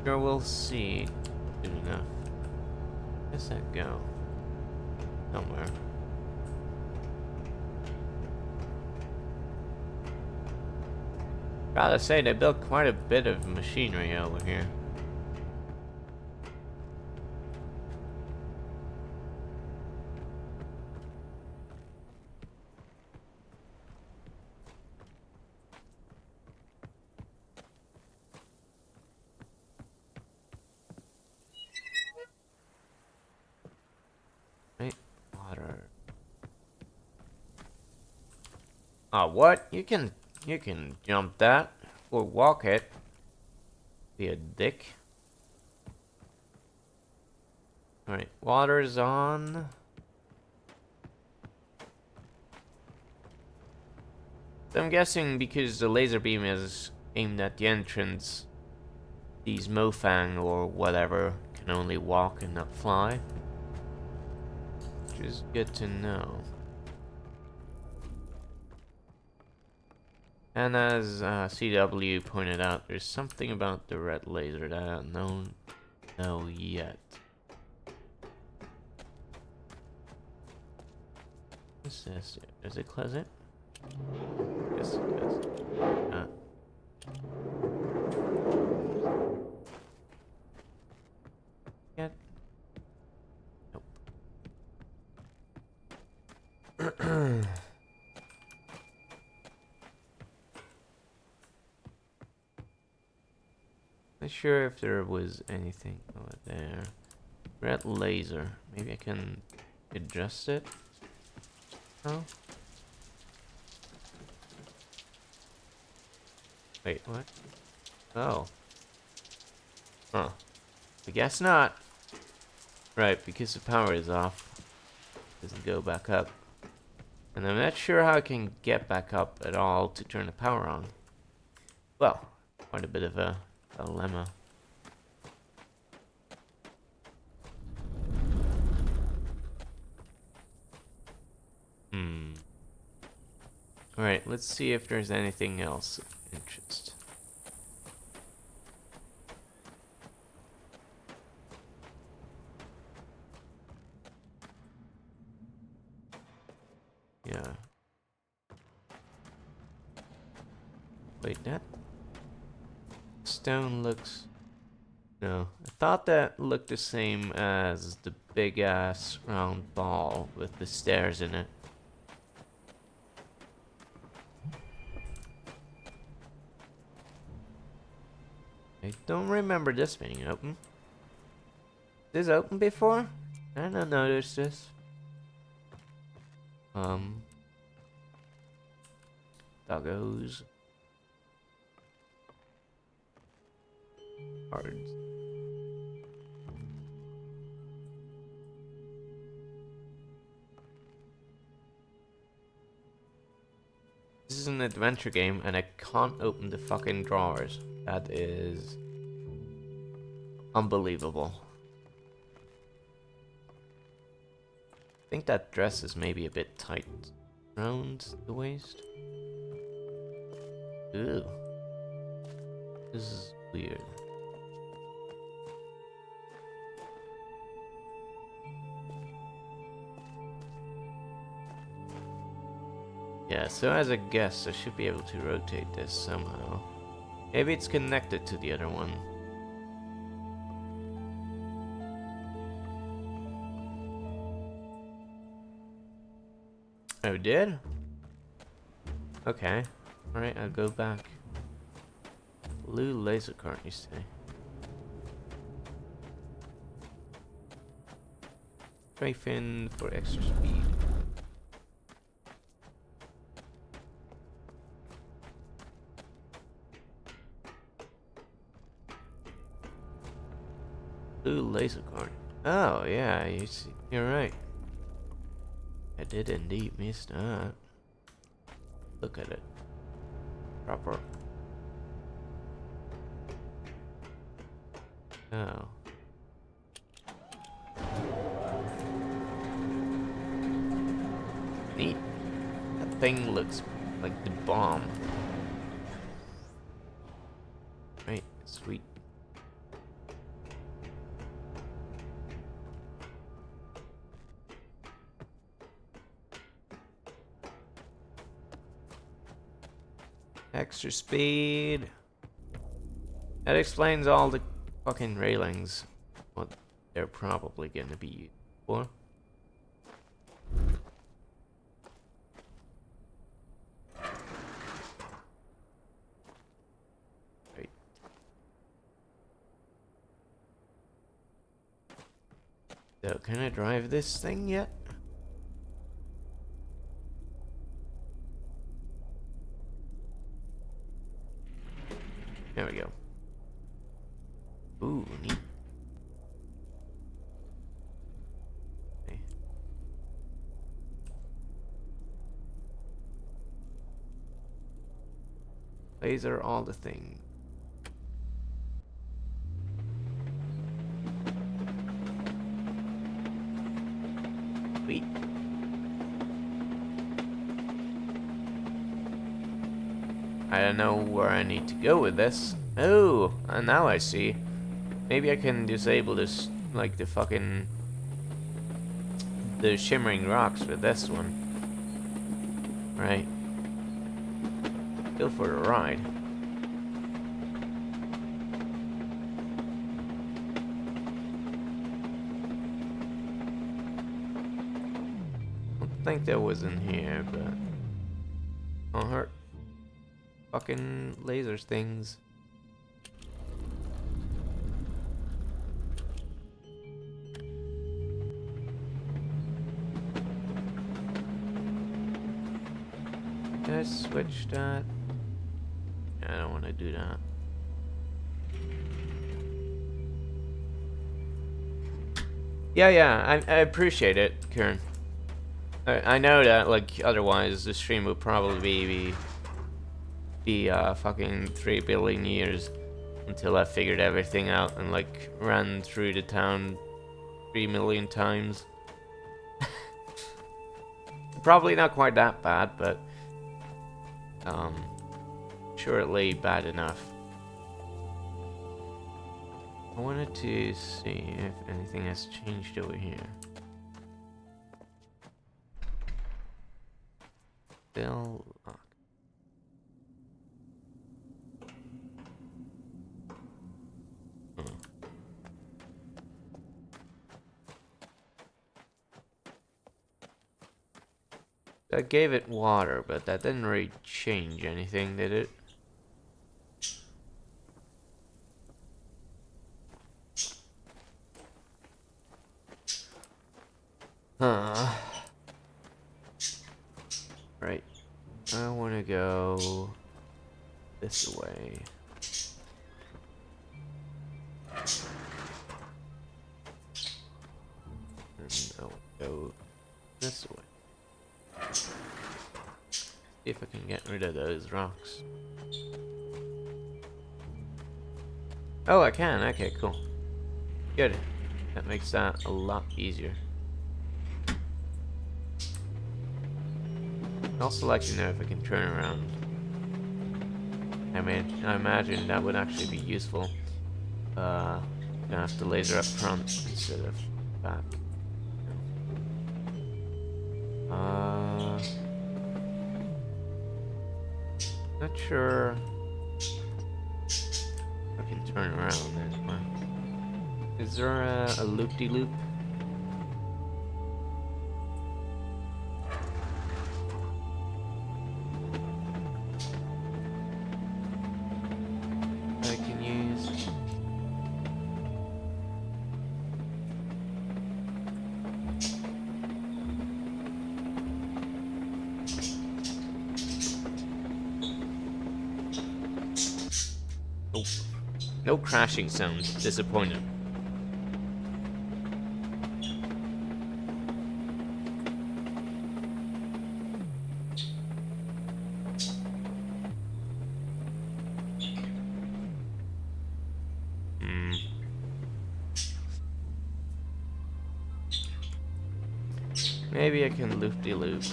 sure we'll see soon enough. Where's that go? Somewhere. Gotta say, they built quite a bit of machinery over here. Right, water. Oh, what? You can jump that or walk it. Be a dick. Alright, water's on. So I'm guessing because the laser beam is aimed at the entrance, these Mofang or whatever can only walk and not fly. Which is good to know. And as CW pointed out, there's something about the red laser that I don't know yet. What's this? Does it close it? Yes, it does. Yet? Nope. Not sure if there was anything over there. Red laser. Maybe I can adjust it? No? Wait, what? Oh. Huh. I guess not. Right, because the power is off. Doesn't go back up. And I'm not sure how I can get back up at all to turn the power on. Well, quite a bit of a dilemma. Alright, let's see if there's anything else of interest. Yeah. Wait, that stone looks... No, I thought that looked the same as the big ass round ball with the stairs in it. I don't remember this being open. Is this open before? I didn't notice this. Doggos. Cards. This is an adventure game and I can't open the fucking drawers. That is unbelievable. I think that dress is maybe a bit tight around the waist. Ew. This is weird. Yeah, so as a guess, I should be able to rotate this somehow. Maybe it's connected to the other one. Oh, it did? Okay. Alright, I'll go back. Blue laser card, you say? Strafe in for extra speed. Blue laser card. Oh, yeah, you see, you're right. I did indeed miss that. Look at it. Proper. Oh. Neat. That thing looks like the bomb. Right, sweet. Extra speed. That explains all the fucking railings. What they're probably gonna be used for. Right. So, can I drive this thing yet? There we go. Ooh, neat. Okay. Laser all the things. Sweet. I don't know where I need to go with this. Oh, and now I see. Maybe I can disable this, like the fucking... the shimmering rocks with this one. Right. Go for the ride. I don't think that was in here, but... won't hurt. Fucking lasers things. Did I switch that? I don't want to do that. Yeah, I appreciate it, Kieran. I know that, like, otherwise the stream would probably be fucking 3 billion years until I figured everything out and, like, ran through the town 3 million times. Probably not quite that bad, but surely bad enough. I wanted to see if anything has changed over here. Still locked. I gave it water, but that didn't really change anything, did it? Right. I want to go this way. And I'll go this way. See if I can get rid of those rocks. Oh, I can. Okay, cool. Good. That makes that a lot easier. I'd also like to know if I can turn around. I mean, I imagine that would actually be useful. Gonna have to laser up front instead of back. Not sure I can turn around anymore. Is there a loop-de-loop? I can use? Nope. No crashing sound. Disappointed. Maybe I can loop-de-loop.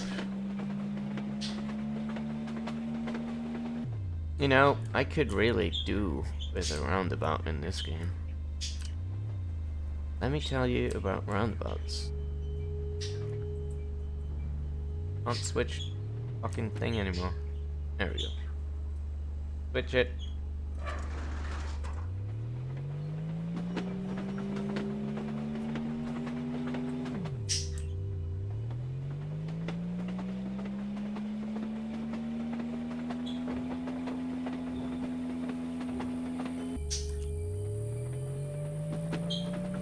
You know, I could really do with a roundabout in this game. Let me tell you about roundabouts. Can't switch fucking thing anymore. There we go. Switch it.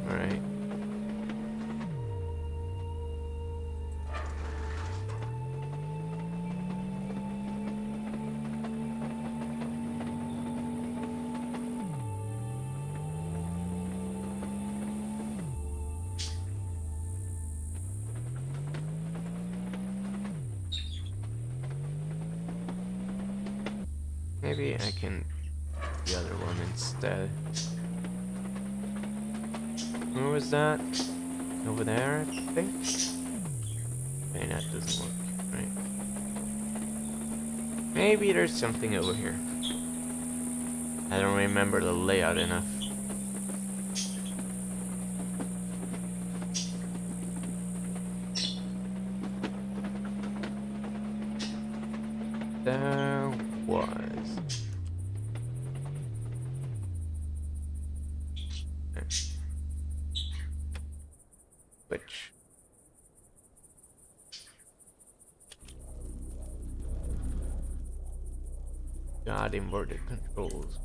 Alright. Maybe I can do the other one instead. Where was that? Over there, I think? Okay, that doesn't work. Right. Maybe there's something over here. I don't remember the layout enough. There was. Which? God, inverted controls.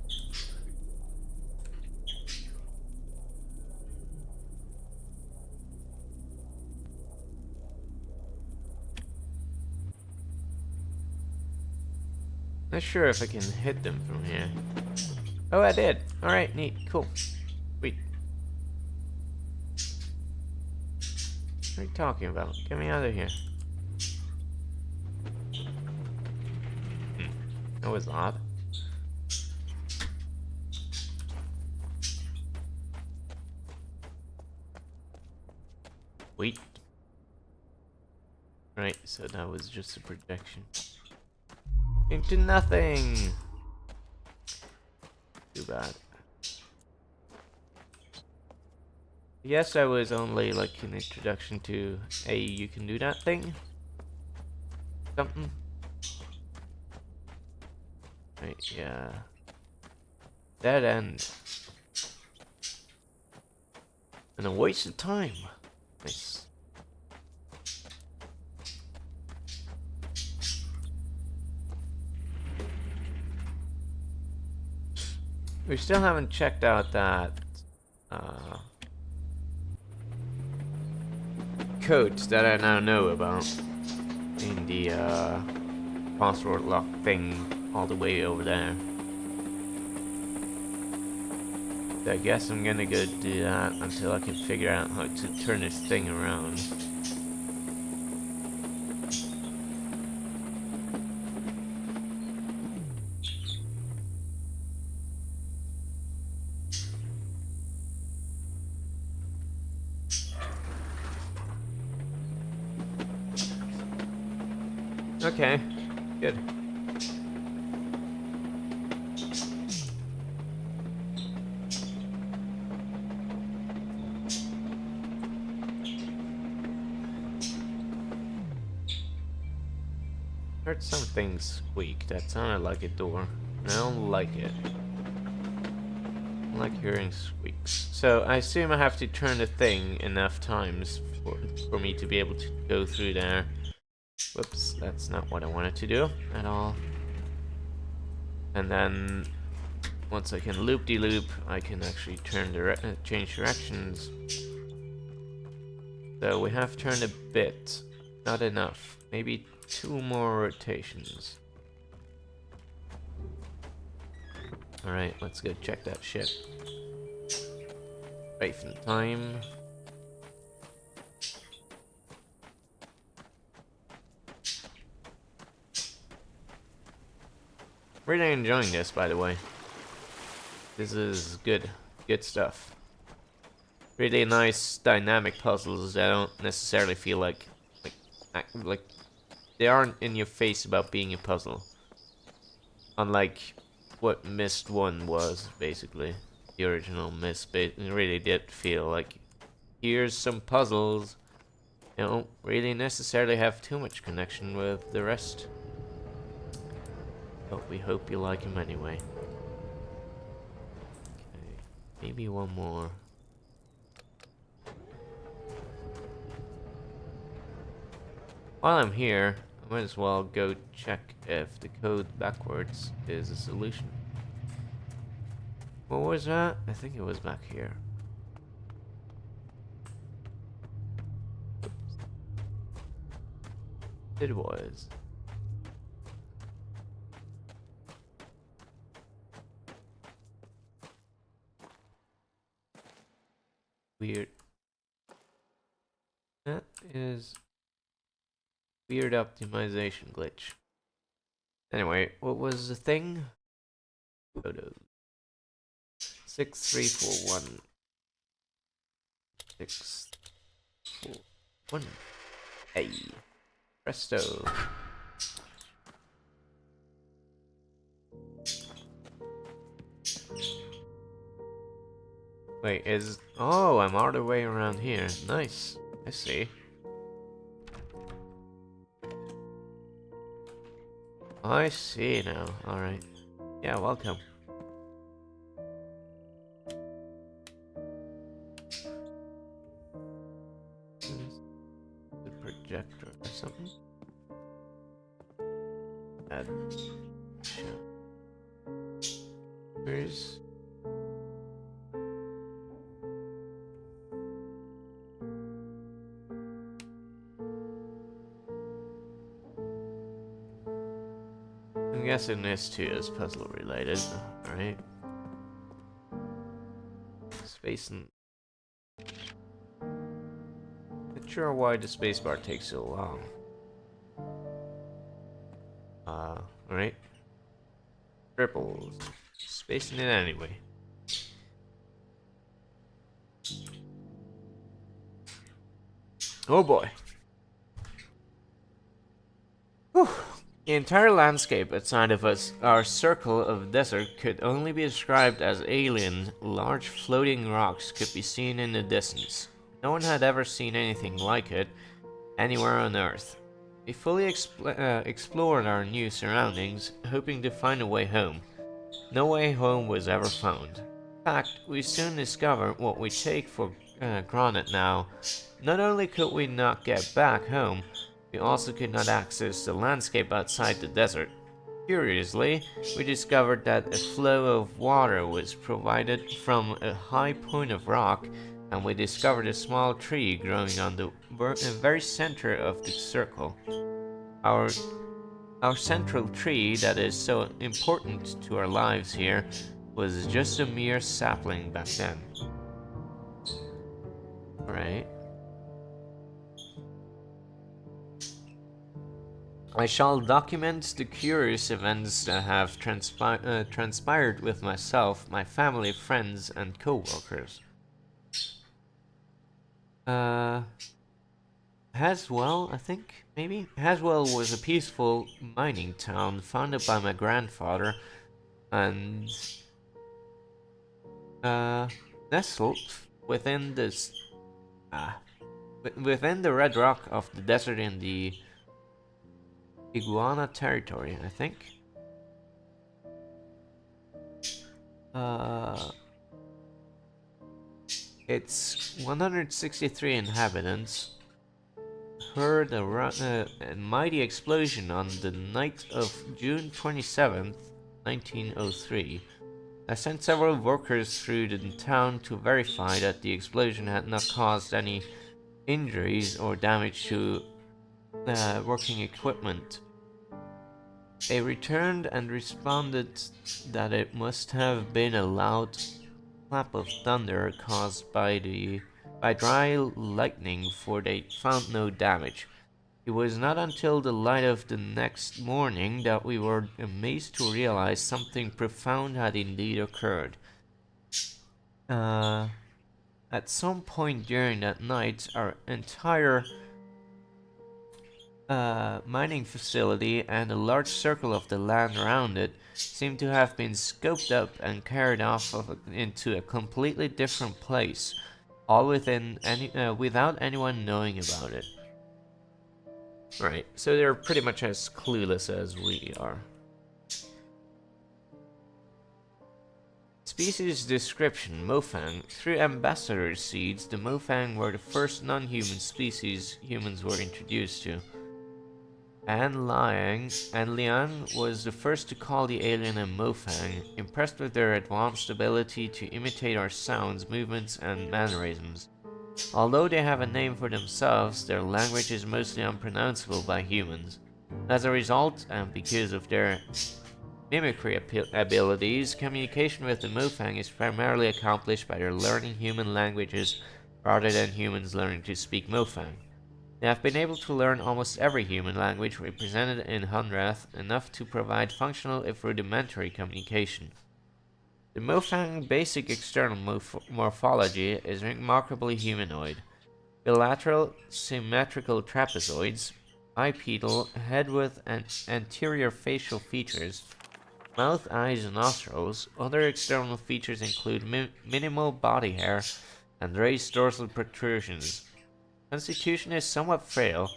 Not sure if I can hit them from here. Oh, I did. Alright, neat. Cool. Sweet. What are you talking about? Get me out of here. That was odd. Wait. Right, so that was just a projection. Into nothing! Too bad. Yes, I was only like an introduction to, hey, you can do that thing? Something? Right, yeah. Dead end. And a waste of time. Nice. We still haven't checked out that code that I now know about in the password lock thing all the way over there. So I guess I'm gonna go do that until I can figure out how to turn this thing around. Okay, good. Heard something squeak. That sounded like a door. I don't like it. I don't like hearing squeaks. So I assume I have to turn the thing enough times for me to be able to go through there. Whoops, that's not what I wanted to do at all. And then once I can loop-de-loop, I can actually turn change directions. So we have turned a bit, not enough. Maybe 2 more rotations. Alright, let's go check that shit. Wait for the time. Really enjoying this, by the way. This is good. Good stuff. Really nice dynamic puzzles that don't necessarily feel like they aren't in your face about being a puzzle. Unlike what Myst 1 was, basically. The original Myst really did feel like here's some puzzles. You don't really necessarily have too much connection with the rest. But we hope you like them anyway. Okay, maybe one more. While I'm here, I might as well go check if the code backwards is a solution. What was that? I think it was back here. Oops. It was. Weird. That is weird optimization glitch. Anyway, what was the thing? Photos. 6341. 641. Hey. Presto. Wait, oh, I'm all the way around here. Nice. I see. I see now. Alright. Yeah, welcome. The projector or something? Add. Where's... I'm guessing this too is puzzle related. Alright. Space and... Not sure why the spacebar takes so long. Alright. Triples. Spacing it anyway. Oh boy. Whew. The entire landscape outside of us, our circle of desert, could only be described as alien. Large floating rocks could be seen in the distance. No one had ever seen anything like it anywhere on Earth. We fully explored our new surroundings, hoping to find a way home. No way home was ever found. In fact, we soon discovered what we take for granted now. Not only could we not get back home, we also could not access the landscape outside the desert. Curiously, we discovered that a flow of water was provided from a high point of rock, and we discovered a small tree growing on the very center of the circle. Our central tree that is so important to our lives here was just a mere sapling back then. Right. I shall document the curious events that have transpired with myself, my family, friends, and co-workers. Haswell, I think, maybe? Haswell was a peaceful mining town founded by my grandfather and nestled within this within the red rock of the desert in the Iguana territory, I think. It's 163 inhabitants. Heard a mighty explosion on the night of June 27th, 1903. I sent several workers through the town to verify that the explosion had not caused any injuries or damage to working equipment. They returned and responded that it must have been a loud clap of thunder caused by dry lightning, for they found no damage. It was not until the light of the next morning that we were amazed to realize something profound had indeed occurred. At some point during that night, our entire mining facility and a large circle of the land around it seemed to have been scoped up and carried off into a completely different place, all without anyone knowing about it. Right, so they're pretty much as clueless as we are. Species description: Mofang. Through ambassador seeds, the Mofang were the first non-human species humans were introduced to. An Liang was the first to call the alien a Mofang, impressed with their advanced ability to imitate our sounds, movements, and mannerisms. Although they have a name for themselves, their language is mostly unpronounceable by humans. As a result, and because of their mimicry abilities, communication with the Mofang is primarily accomplished by their learning human languages rather than humans learning to speak Mofang. They have been able to learn almost every human language represented in Hunrath, enough to provide functional if rudimentary communication. The Mofang basic external morphology is remarkably humanoid. Bilateral, symmetrical trapezoids, bipedal, head with anterior facial features, mouth, eyes, and nostrils. Other external features include minimal body hair and raised dorsal protrusions. Constitution is somewhat frail,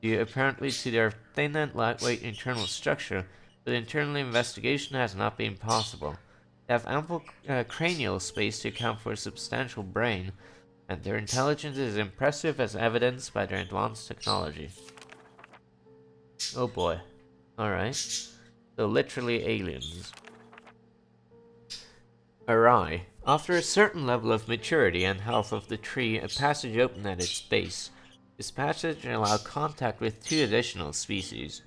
due apparently to their thin and lightweight internal structure, but internal investigation has not been possible. They have ample cranial space to account for a substantial brain, and their intelligence is impressive as evidenced by their advanced technology. Oh boy. Alright. So literally aliens. Awry. After a certain level of maturity and health of the tree, a passage opened at its base. This passage allowed contact with two additional species.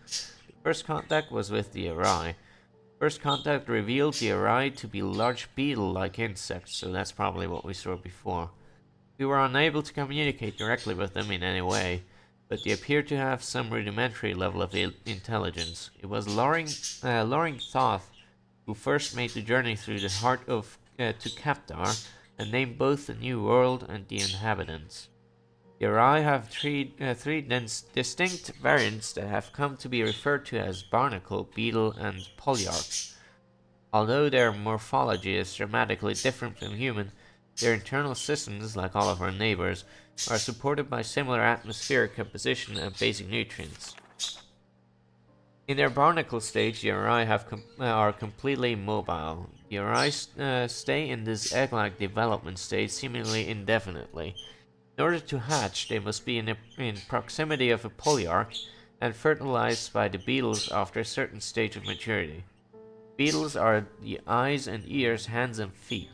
The first contact was with the Awry. First contact revealed the Awry to be large beetle-like insects, so that's probably what we saw before. We were unable to communicate directly with them in any way, but they appeared to have some rudimentary level of intelligence. It was Loring Thoth who first made the journey through the heart of to Kaptar and named both the New World and the inhabitants. The Awry have three distinct variants that have come to be referred to as barnacle, beetle, and polyarch. Although their morphology is dramatically different from human, their internal systems, like all of our neighbors, are supported by similar atmospheric composition and basic nutrients. In their barnacle stage, the Awry are completely mobile. The Awry stay in this egg-like development stage seemingly indefinitely. In order to hatch, they must be in proximity of a polyarch and fertilized by the beetles after a certain stage of maturity. Beetles are the eyes and ears, hands and feet.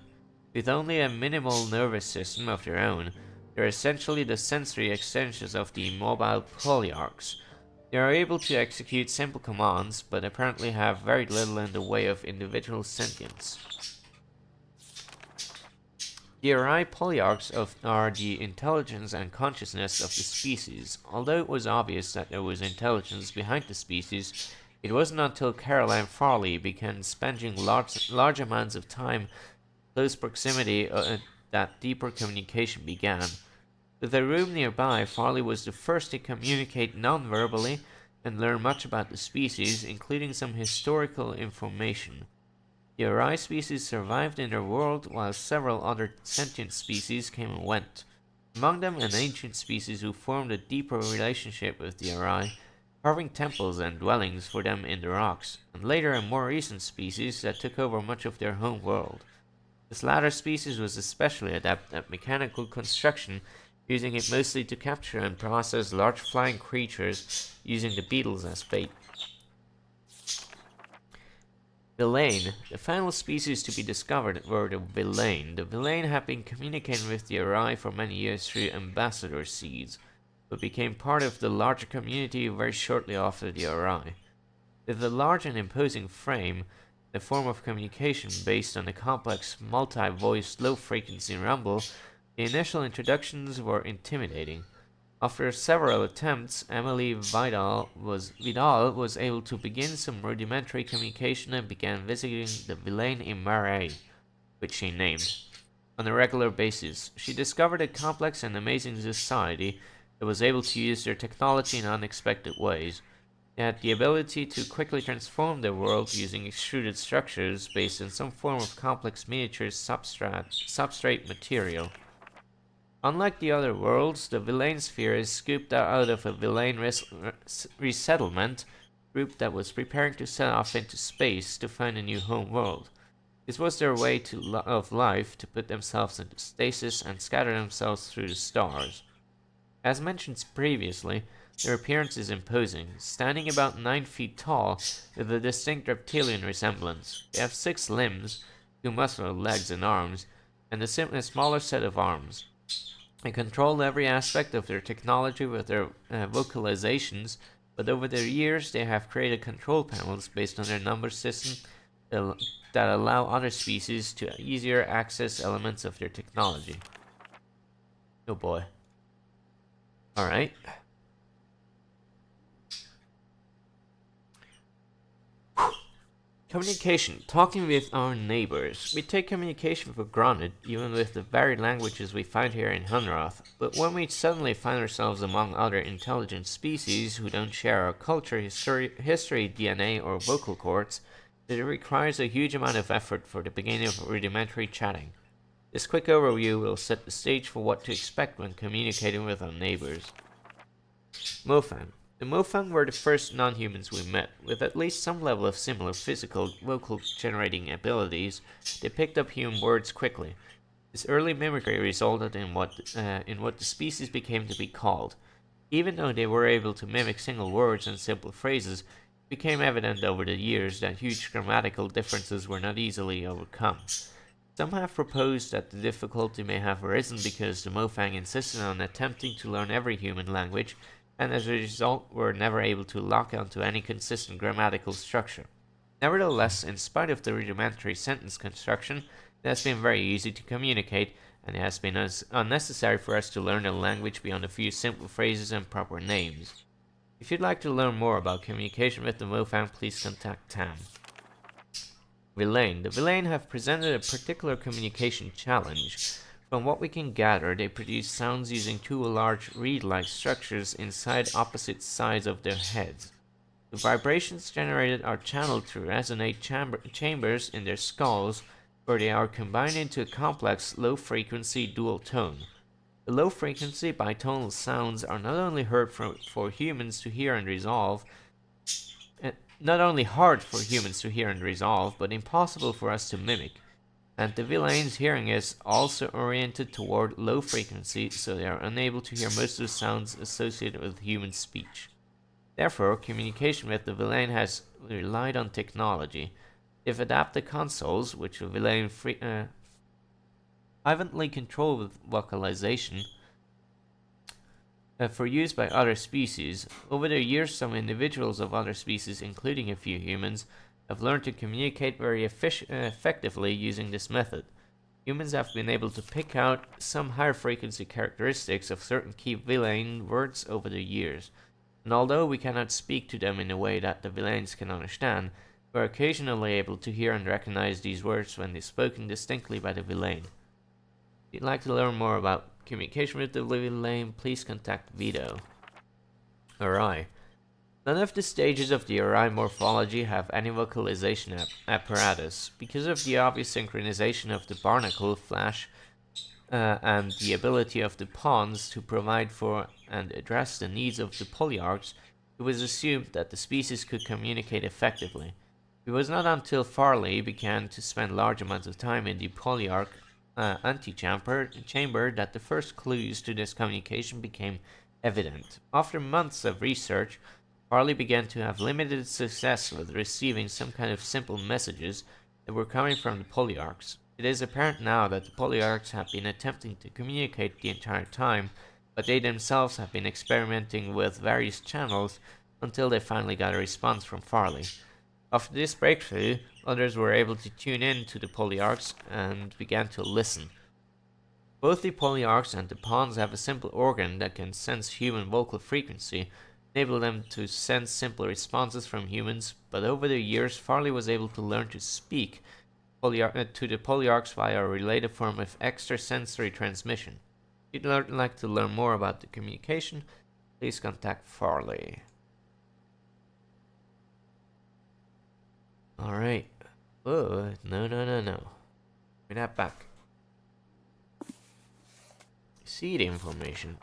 With only a minimal nervous system of their own, they are essentially the sensory extensions of the mobile polyarchs. They are able to execute simple commands, but apparently have very little in the way of individual sentience. The Awry polyarchs are the intelligence and consciousness of the species. Although it was obvious that there was intelligence behind the species, it wasn't until Caroline Farley began spending large amounts of time in close proximity that deeper communication began. With a room nearby, Farley was the first to communicate non-verbally and learn much about the species, including some historical information. The Awry species survived in their world, while several other sentient species came and went. Among them, an ancient species who formed a deeper relationship with the Awry carving temples and dwellings for them in the rocks, and later a more recent species that took over much of their home world. This latter species was especially adept at mechanical construction, using it mostly to capture and process large flying creatures, using the beetles as bait. Villain. The final species to be discovered were the Villain. The Villain have been communicating with the Arai for many years through ambassador seeds, but became part of the larger community very shortly after the Arai. With a large and imposing frame, a form of communication based on a complex multi-voice low-frequency rumble, the initial introductions were intimidating. After several attempts, Emily Vidal was able to begin some rudimentary communication and began visiting the Villain in Marais, which she named, on a regular basis. She discovered a complex and amazing society that was able to use their technology in unexpected ways. They had the ability to quickly transform their world using extruded structures based on some form of complex miniature substrate material. Unlike the other worlds, the Villain sphere is scooped out of a Villain resettlement group that was preparing to set off into space to find a new home world. This was their way of life, to put themselves into stasis and scatter themselves through the stars. As mentioned previously, their appearance is imposing, standing about 9 feet tall with a distinct reptilian resemblance. They have 6 limbs, 2 muscular legs and arms, and a smaller set of arms. They control every aspect of their technology with their vocalizations, but over the years they have created control panels based on their number system that allow other species to easier access elements of their technology. Oh boy. Alright. Communication. Talking with our neighbors. We take communication for granted, even with the varied languages we find here in Hunroth, but when we suddenly find ourselves among other intelligent species who don't share our culture, history, DNA, or vocal cords, it requires a huge amount of effort for the beginning of rudimentary chatting. This quick overview will set the stage for what to expect when communicating with our neighbors. Mofang. The Mofang were the first non-humans we met. With at least some level of similar physical, vocal generating abilities, they picked up human words quickly. This early mimicry resulted in what the species became to be called. Even though they were able to mimic single words and simple phrases, it became evident over the years that huge grammatical differences were not easily overcome. Some have proposed that the difficulty may have arisen because the Mofang insisted on attempting to learn every human language, and as a result were never able to lock onto any consistent grammatical structure. Nevertheless, in spite of the rudimentary sentence construction, it has been very easy to communicate, and it has been unnecessary for us to learn a language beyond a few simple phrases and proper names. If you'd like to learn more about communication with the Mofang, please contact Tam. Villain. The Villain have presented a particular communication challenge. From what we can gather, they produce sounds using 2 large reed-like structures inside opposite sides of their heads. The vibrations generated are channeled through resonate chambers in their skulls, where they are combined into a complex low-frequency dual tone. The low-frequency bitonal sounds are not only hard for humans to hear and resolve, but impossible for us to mimic. And the Villain's hearing is also oriented toward low frequency, so they are unable to hear most of the sounds associated with human speech. Therefore, communication with the Villain has relied on technology. They've adapted consoles, which the Villain privately control with vocalization, for use by other species. Over the years, some individuals of other species, including a few humans, have learned to communicate very effectively using this method. Humans have been able to pick out some higher frequency characteristics of certain key Villain words over the years, and although we cannot speak to them in a way that the Villains can understand, we are occasionally able to hear and recognize these words when they're spoken distinctly by the Villain. If you'd like to learn more about communication with the Villain, please contact Vito. Alright. None of the stages of the Arai morphology have any vocalization apparatus. Because of the obvious synchronization of the barnacle flash and the ability of the pawns to provide for and address the needs of the polyarchs, it was assumed that the species could communicate effectively. It was not until Farley began to spend large amounts of time in the polyarch antechamber that the first clues to this communication became evident. After months of research, Farley began to have limited success with receiving some kind of simple messages that were coming from the polyarchs. It is apparent now that the polyarchs have been attempting to communicate the entire time, but they themselves have been experimenting with various channels until they finally got a response from Farley. After this breakthrough, others were able to tune in to the polyarchs and began to listen. Both the polyarchs and the pawns have a simple organ that can sense human vocal frequency, enable them to sense simple responses from humans, but over the years Farley was able to learn to speak to the polyarchs via a related form of extrasensory transmission. If you'd like to learn more about the communication, please contact Farley. Alright. Oh, no. Give me that back. Seed information.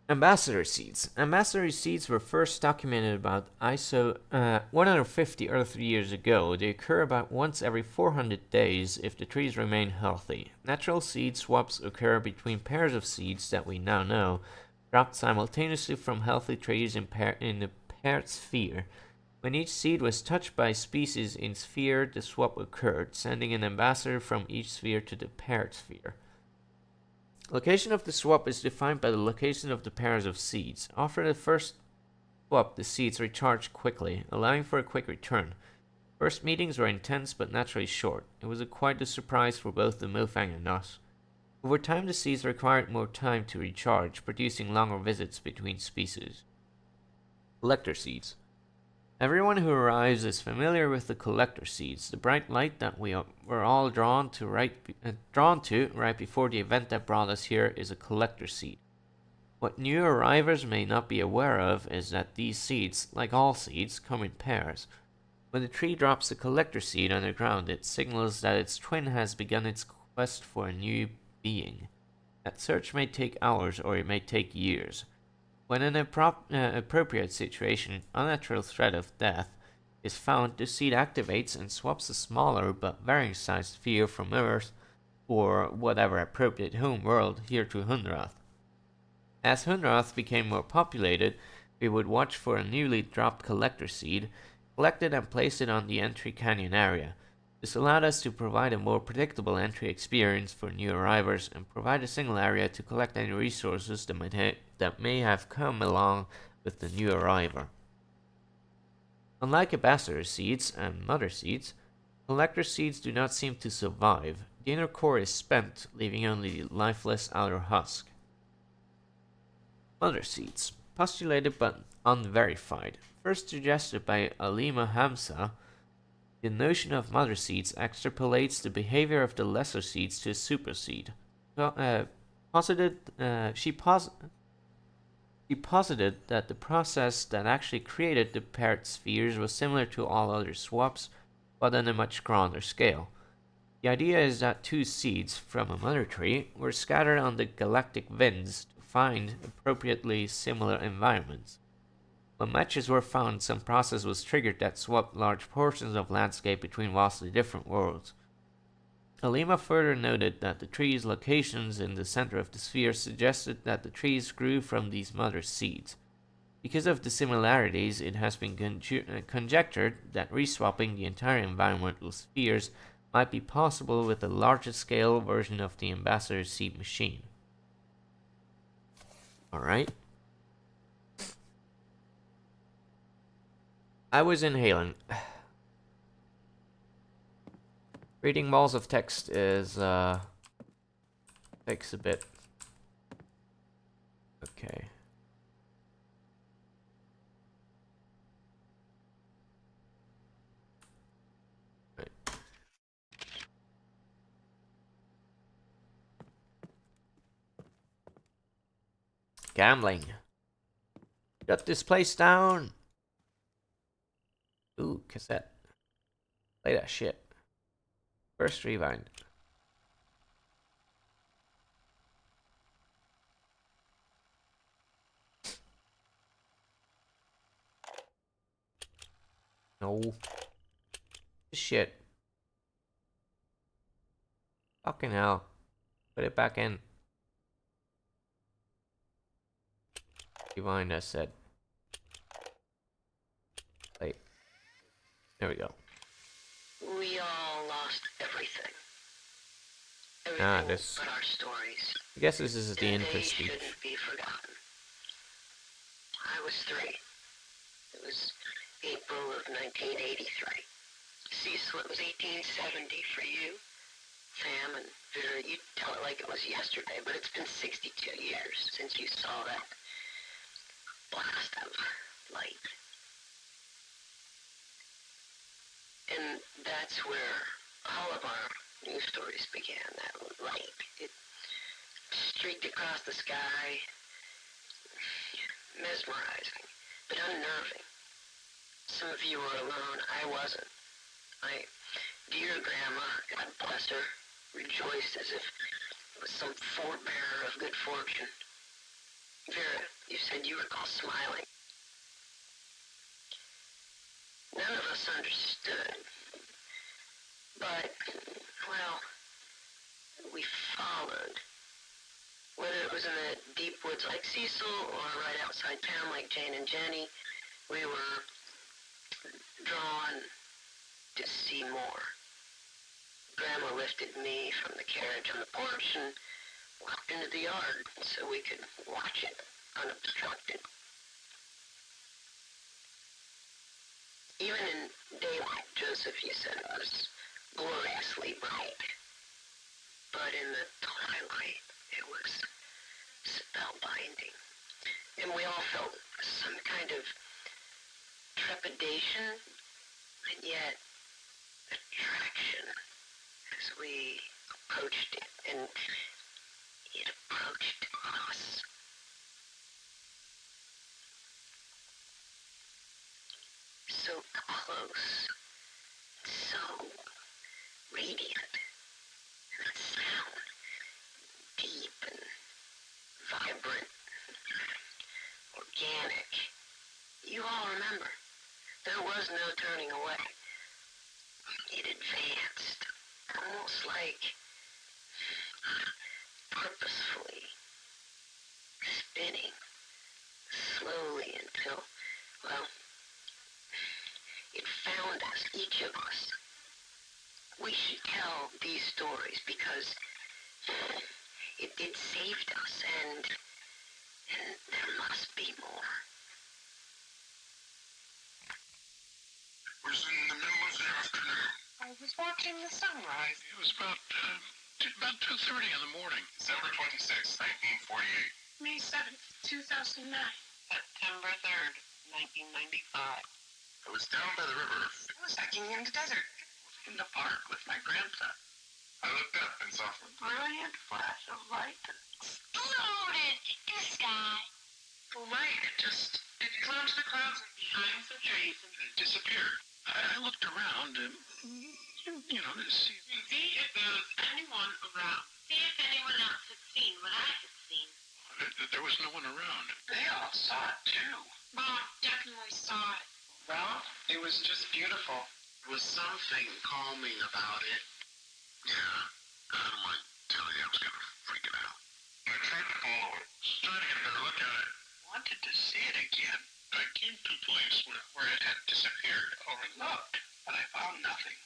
Ambassador seeds. Ambassador seeds were first documented about ISO 150 Earth years ago. They occur about once every 400 days if the trees remain healthy. Natural seed swaps occur between pairs of seeds that we now know, dropped simultaneously from healthy trees in the paired sphere. When each seed was touched by a species in sphere, the swap occurred, sending an ambassador from each sphere to the paired sphere. Location of the swap is defined by the location of the pairs of seeds. After the first swap, the seeds recharge quickly, allowing for a quick return. First meetings were intense but naturally short. It was quite a surprise for both the Mofang and us. Over time, the seeds required more time to recharge, producing longer visits between species. Collector seeds. Everyone who arrives is familiar with the collector seeds, the bright light that we were all drawn to right before the event that brought us here is a collector seed. What new arrivers may not be aware of is that these seeds, like all seeds, come in pairs. When the tree drops a collector seed on the ground, it signals that its twin has begun its quest for a new being. That search may take hours or it may take years. When an appropriate situation, unnatural threat of death, is found, the seed activates and swaps a smaller but varying sized sphere from Earth or whatever appropriate home world here to Hunrath. As Hunrath became more populated, we would watch for a newly dropped collector seed, collect it and place it on the entry canyon area. This allowed us to provide a more predictable entry experience for new arrivers and provide a single area to collect any resources that may have come along with the new arriver. Unlike ambassador seeds and mother seeds, collector seeds do not seem to survive. The inner core is spent, leaving only the lifeless outer husk. Mother seeds, postulated but unverified. First suggested by Alima Hamza, the notion of mother seeds extrapolates the behavior of the lesser seeds to a superseed. She posited that the process that actually created the paired spheres was similar to all other swaps, but on a much grander scale. The idea is that two seeds from a mother tree were scattered on the galactic winds to find appropriately similar environments. When matches were found, some process was triggered that swapped large portions of landscape between vastly different worlds. Alima further noted that the trees' locations in the center of the sphere suggested that the trees grew from these mother seeds. Because of the similarities, it has been conjectured that reswapping the entire environmental spheres might be possible with a larger scale version of the ambassador seed machine. Alright. I was inhaling. Reading walls of text is, takes a bit. Okay. Right. Gambling. Shut this place down. Ooh, cassette. Play that shit. First rewind. No. Shit. Fucking hell. Put it back in. Rewind, I said. Wait. There we go. We all lost everything. Ah, Everything this. but our stories. I guess this is the And intro they speech. shouldn't be forgotten. I was 3. It was April of 1983. Cecil, it was 1870 for you. Sam and Vera, you tell it like it was yesterday, but it's been 62 years since you saw that blast of light. And that's where all of our news stories began, that light. It streaked across the sky, mesmerizing, but unnerving. Some of you were alone. I wasn't. My dear grandma, God bless her, rejoiced as if it was some forebearer of good fortune. Vera, you said you recall smiling. None of us understood. But, well, we followed. Whether it was in the deep woods like Cecil or right outside town like Jane and Jenny, we were drawn to see more. Grandma lifted me from the carriage on the porch and walked into the yard so we could watch it unobstructed. Even in daylight, Joseph, you said it was gloriously bright. But in the twilight, it was spellbinding. And we all felt some kind of trepidation and yet attraction as we approached it, and it approached us. So close, so radiant, and the sound deep and vibrant, organic. You all remember, there was no turning away. It advanced, almost like purposefully spinning slowly until, well, it found us, each of us. We should tell these stories because it saved us, and there must be more. It was in the middle of the afternoon. I was watching the sunrise. It was about 2:30 in the morning. December 26, 1948. May 7th, 2009. September 3rd, 1995. I was down by the river. I was hiking in the desert, in the park with my grandson. I looked up and saw A brilliant flash of light. Exploded in the sky. The light, it climbed to the clouds and behind some trees and it disappeared. I looked around, to see. see if there was anyone around. See if anyone else had seen what I had seen. There was no one around. They all saw it too. Mom definitely saw it. Well, it was just beautiful. There was something calming about it. Yeah, I don't mind telling you, I was kind of freaking out. I tried to follow it, trying to get a better look at it. Wanted to see it again. I came to a place where it had disappeared. Overlooked, but I found nothing.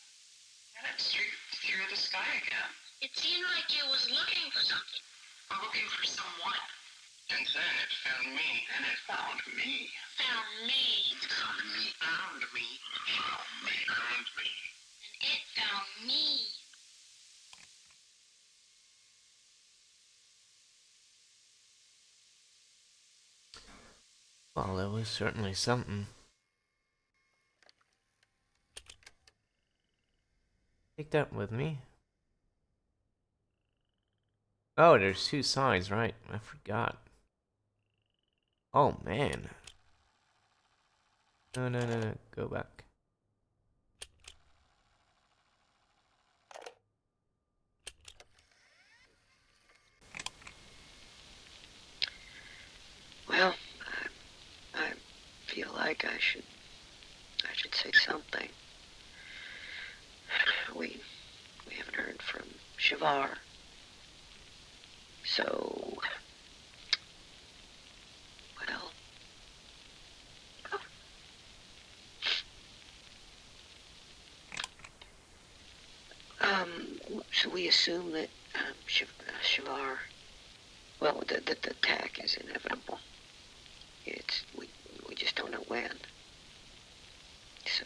And it streaked through the sky again. It seemed like it was looking for something. Or looking for someone. And then it found me. And it found me. Found me. Found me. Found me. Found me. And it found me. Well, that was certainly something. Take that with me. Oh, there's 2 sides, right? I forgot. Oh, man. No. Go back. Well, I feel like I should should say something. We haven't heard from Shavar. So, well, should we assume that Shavar, well, the attack is inevitable. We just don't know when. So,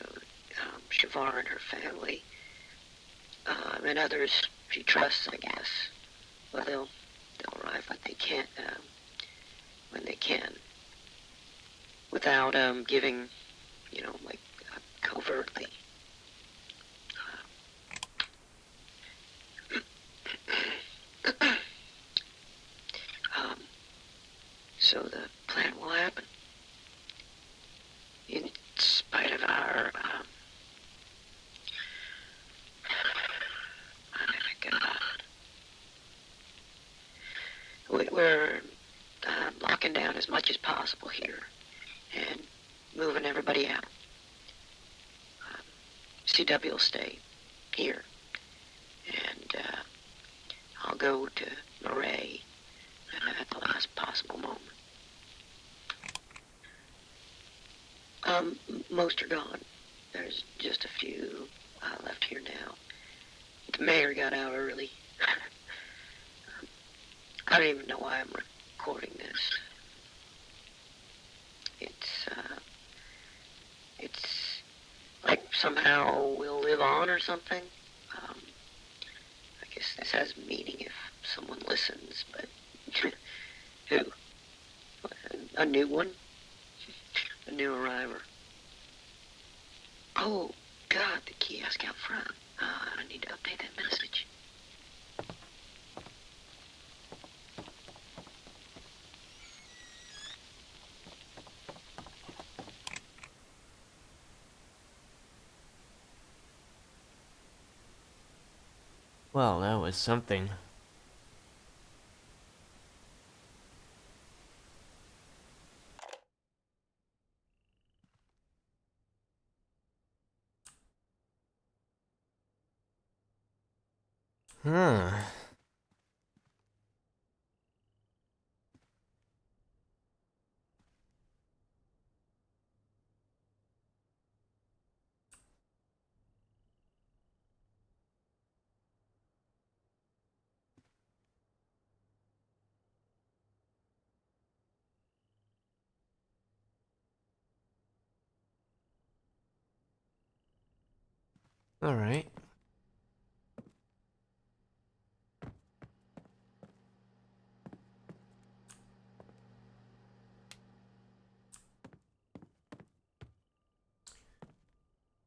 Shavar and her family, and others she trusts, I guess, well, they'll arrive when they can, without giving, like covertly. So the plan will happen, in spite of our, we're locking down as much as possible here and moving everybody out. CW will stay here, and I'll go to Murray at the last possible moment. Most are gone. There's just a few left here now. The mayor got out early. I don't even know why I'm recording this. It's like somehow we'll live on or something. I guess this has meaning if someone listens, but who? A new one? A new arriver. Oh, God, the kiosk out front. I need to update that message. Well, that was something. Huh. Alright.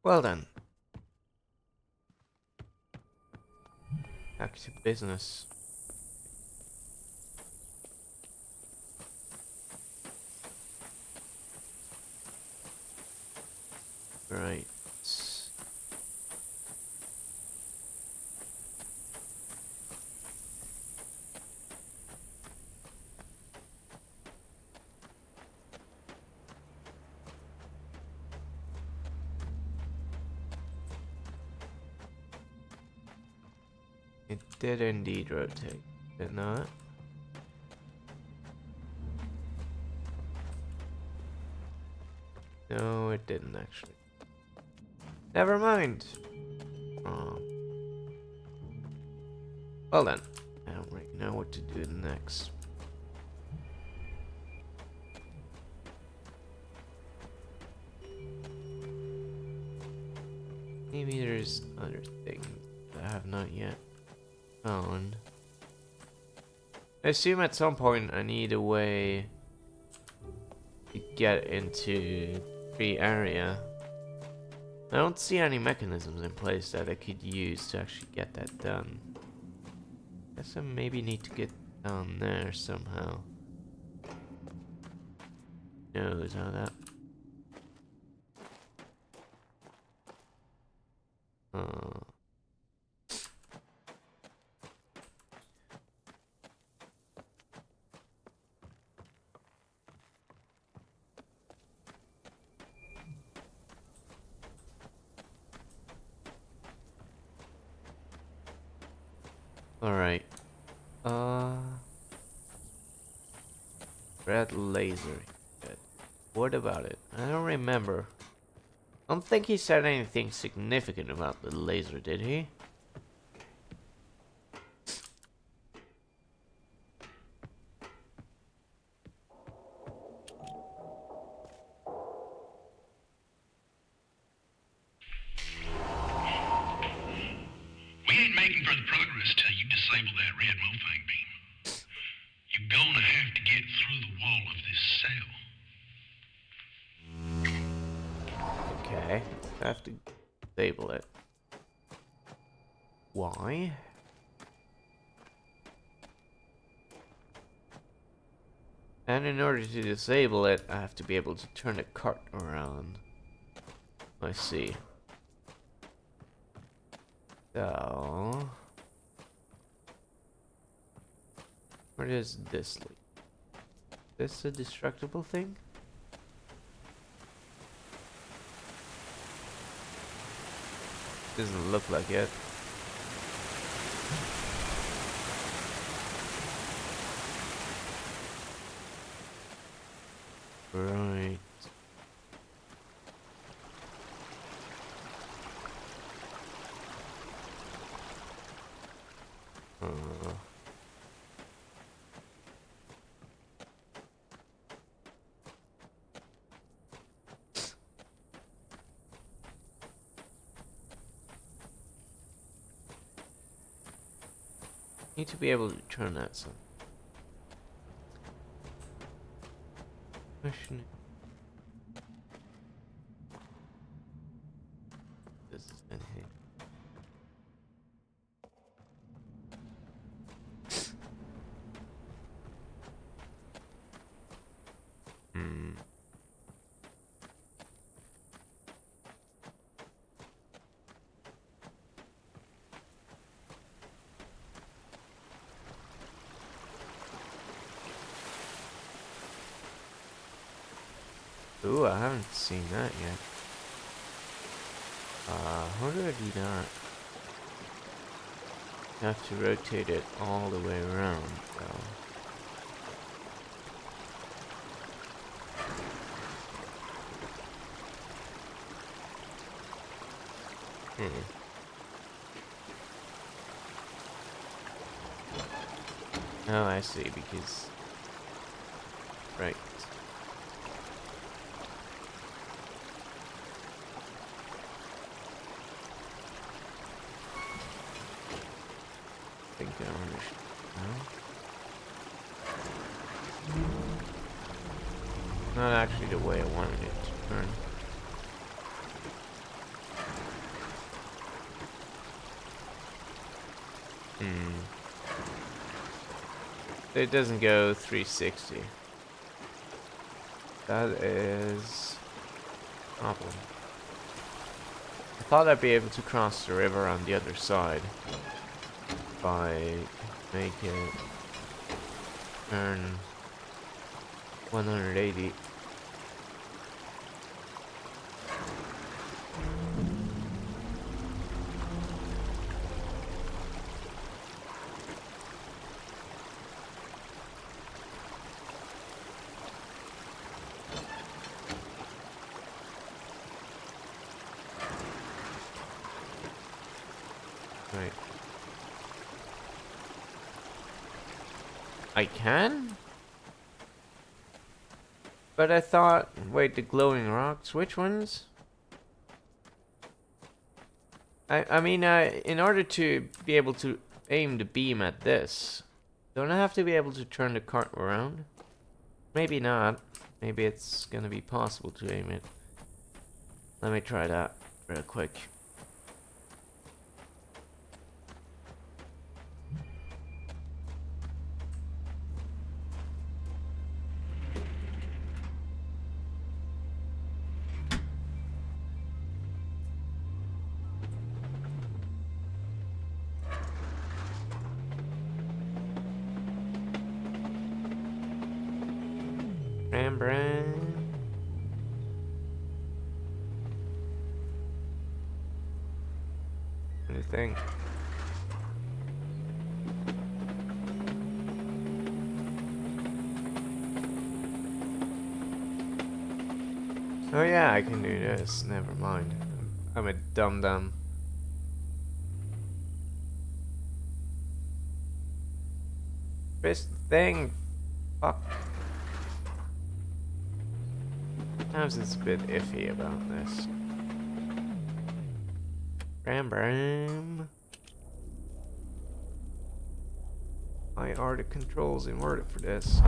Well then. Back to business. Right. It did indeed rotate, did it not? No, it didn't actually. Never mind. Oh. Well then, I don't really know what to do next. Maybe there's other things that I have not yet found. I assume at some point I need a way to get into the area. I don't see any mechanisms in place that I could use to actually get that done. Guess I maybe need to get down there somehow. Knows how that. Uh, Alright. Red laser. Good. What about it? I don't remember. I don't think he said anything significant about the laser, did he? We ain't making further progress till you disable that red Mofang beam. You're gonna have to get through the wall of this cell. Okay. I have to disable it. Why? And in order to disable it, I have to be able to turn the cart around. I see. So... where does this lead? This a destructible thing? Doesn't look like it. Right. Need to be able to turn that some. Question. This is in here. Ooh, I haven't seen that yet. How do I do that? You have to rotate it all the way around, though. Oh, I see, because... right. I think I understand now. Not actually the way I wanted it to turn. It doesn't go 360. That is a problem. I thought I'd be able to cross the river on the other side if I make it turn 180. Right. I can? But I thought... wait, the glowing rocks? Which ones? I mean, in order to be able to aim the beam at this, don't I have to be able to turn the cart around? Maybe not. Maybe it's gonna be possible to aim it. Let me try that real quick. Bran. What do you think? Oh yeah, I can do this. Never mind. I'm a dum-dum. This thing. Fuck. Sometimes it's a bit iffy about this. Bram bram. Why are the controls inverted for this?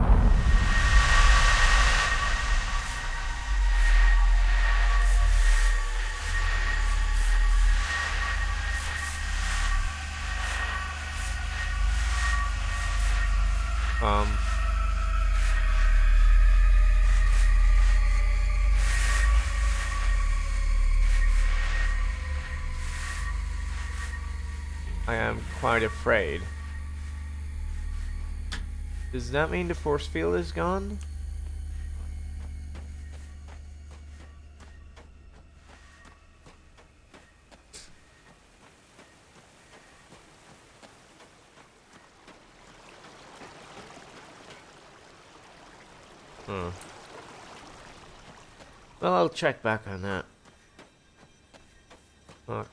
I am quite afraid. Does that mean the force field is gone? Huh. Well, I'll check back on that. Fuck.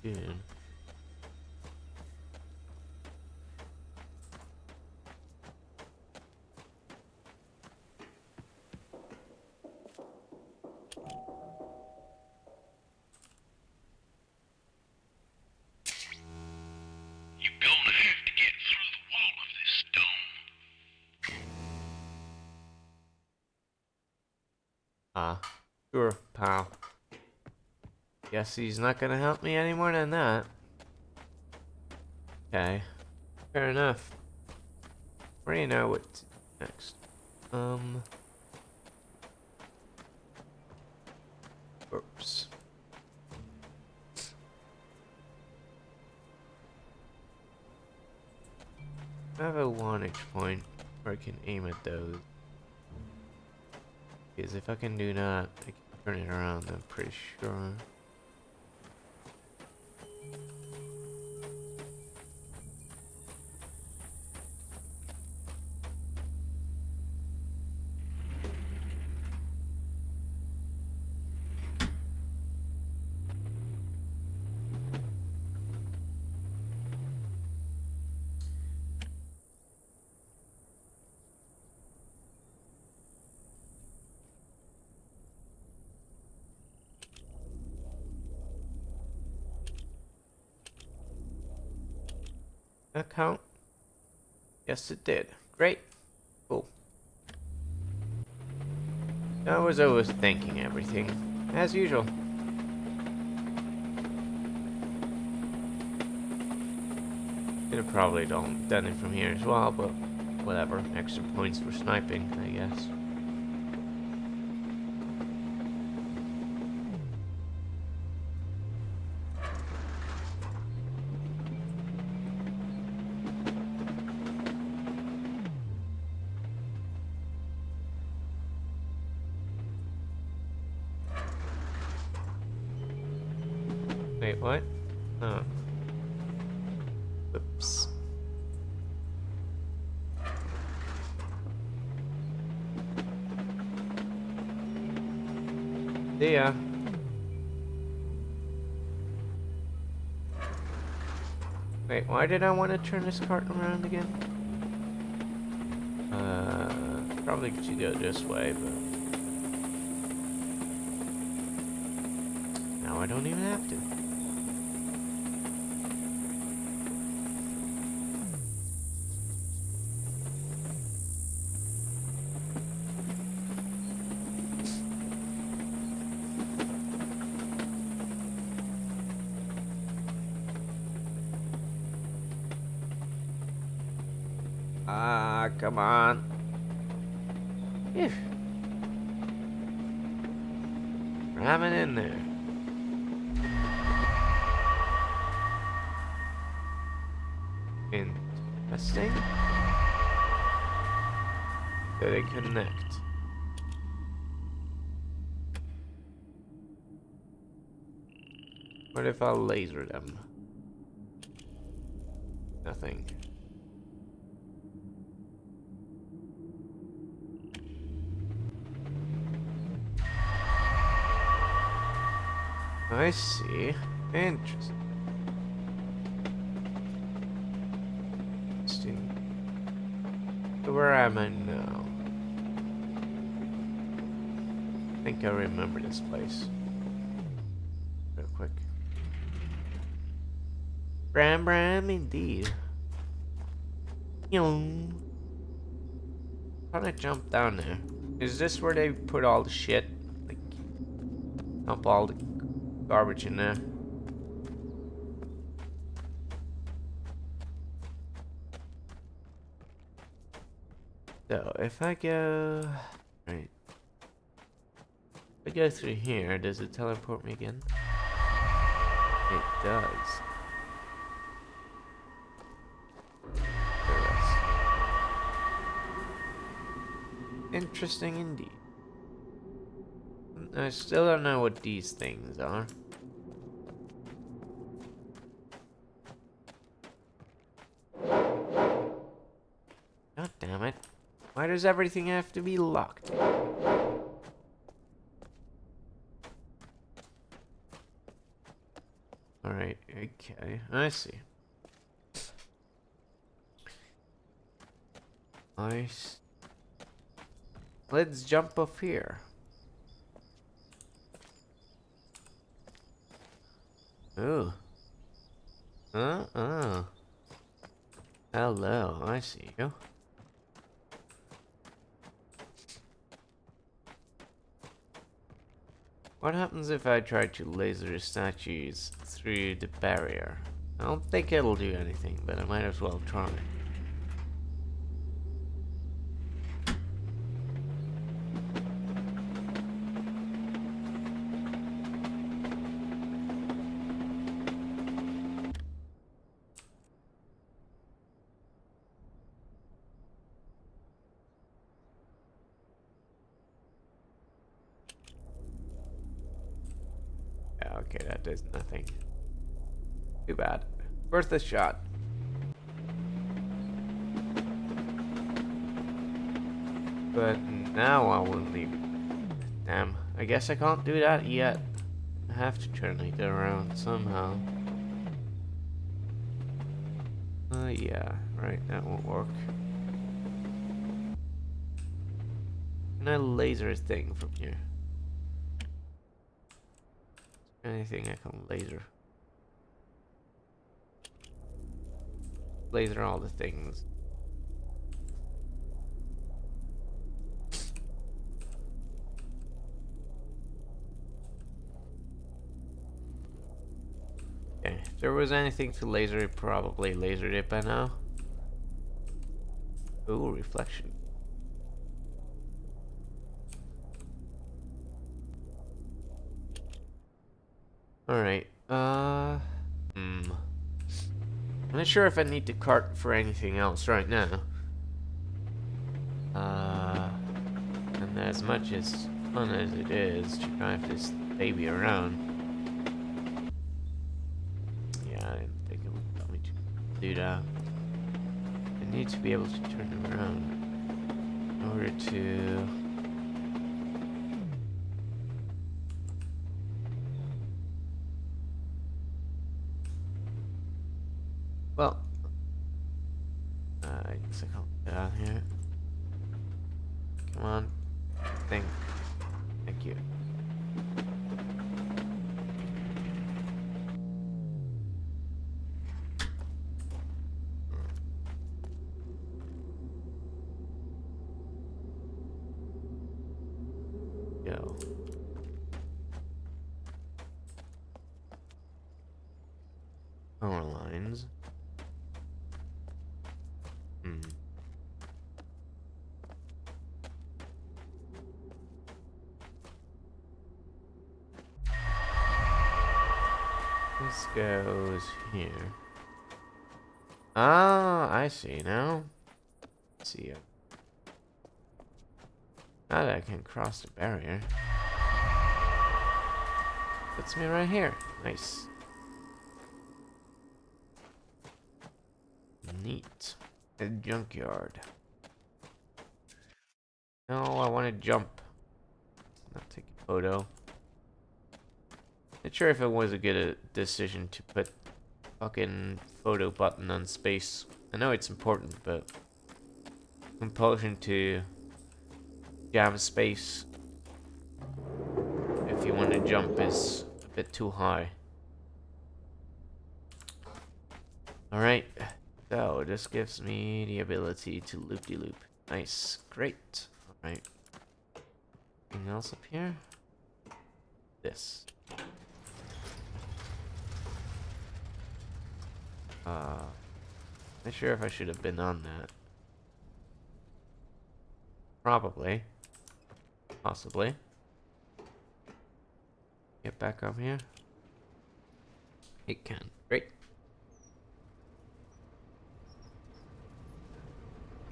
Dude. You're gonna have to get through the wall of this dome. Ah. Sure, pal. Guess he's not gonna help me any more than that. Okay. Fair enough. Where do you know what to do next? Oops. I have a vantage point where I can aim at those. Because if I can do that, I can turn it around, I'm pretty sure. That count? Yes, it did. Great. Cool. I was overthinking everything, as usual. Could have probably done it from here as well, but whatever. Extra points for sniping, I guess. Wait, what? Oh. Oops. See ya. Wait, why did I want to turn this cart around again? Probably should go this way, but... now I don't even have to. Ah, come on. Phew. Ramming in there. Interesting. Do they connect? What if I laser them? Nothing. I see. Interesting. So where am I now? I think I remember this place. Real quick. Bram Bram indeed. Young. How did I jump down there? Is this where they put all the shit? Like, dump all the garbage in there? So, if I go... Right. If I go through here, does it teleport me again? It does. Interesting indeed. I still don't know what these things are. God damn it. Why does everything have to be locked? Alright, okay, I see. Let's jump up here. Ooh. Hello, I see you. What happens if I try to laser statues through the barrier? I don't think it'll do anything, but I might as well try. Yeah, okay, that does nothing. Too bad. Worth a shot. But now I will leave. Damn, I guess I can't do that yet. I have to turn it around somehow. Yeah, right, that won't work. Can I laser a thing from here? Anything I can laser. Laser all the things. Okay, if there was anything to laser, it probably lasered it by now. Ooh, reflection. Alright, I'm not sure if I need to cart for anything else right now. And as much as fun as it is to drive this baby around. Yeah, I didn't think it would tell me to do that. I need to be able to turn it around in order to... Well, I guess I can't get out here. Come on, thing. Thank you. Go. Power lines. This goes here. Ah, I see now. Let's see. Now that I can cross the barrier. Puts me right here. Nice. Neat. A junkyard. No, I want to jump. Not take a photo. Not sure if it was a good decision to put fucking photo button on space. I know it's important, but compulsion to jam space if you want to jump is a bit too high. Alright, so this gives me the ability to loop-de-loop. Nice, great. Alright. Anything else up here? This. Not sure if I should have been on that. Probably. Possibly. Get back up here. It can. Great.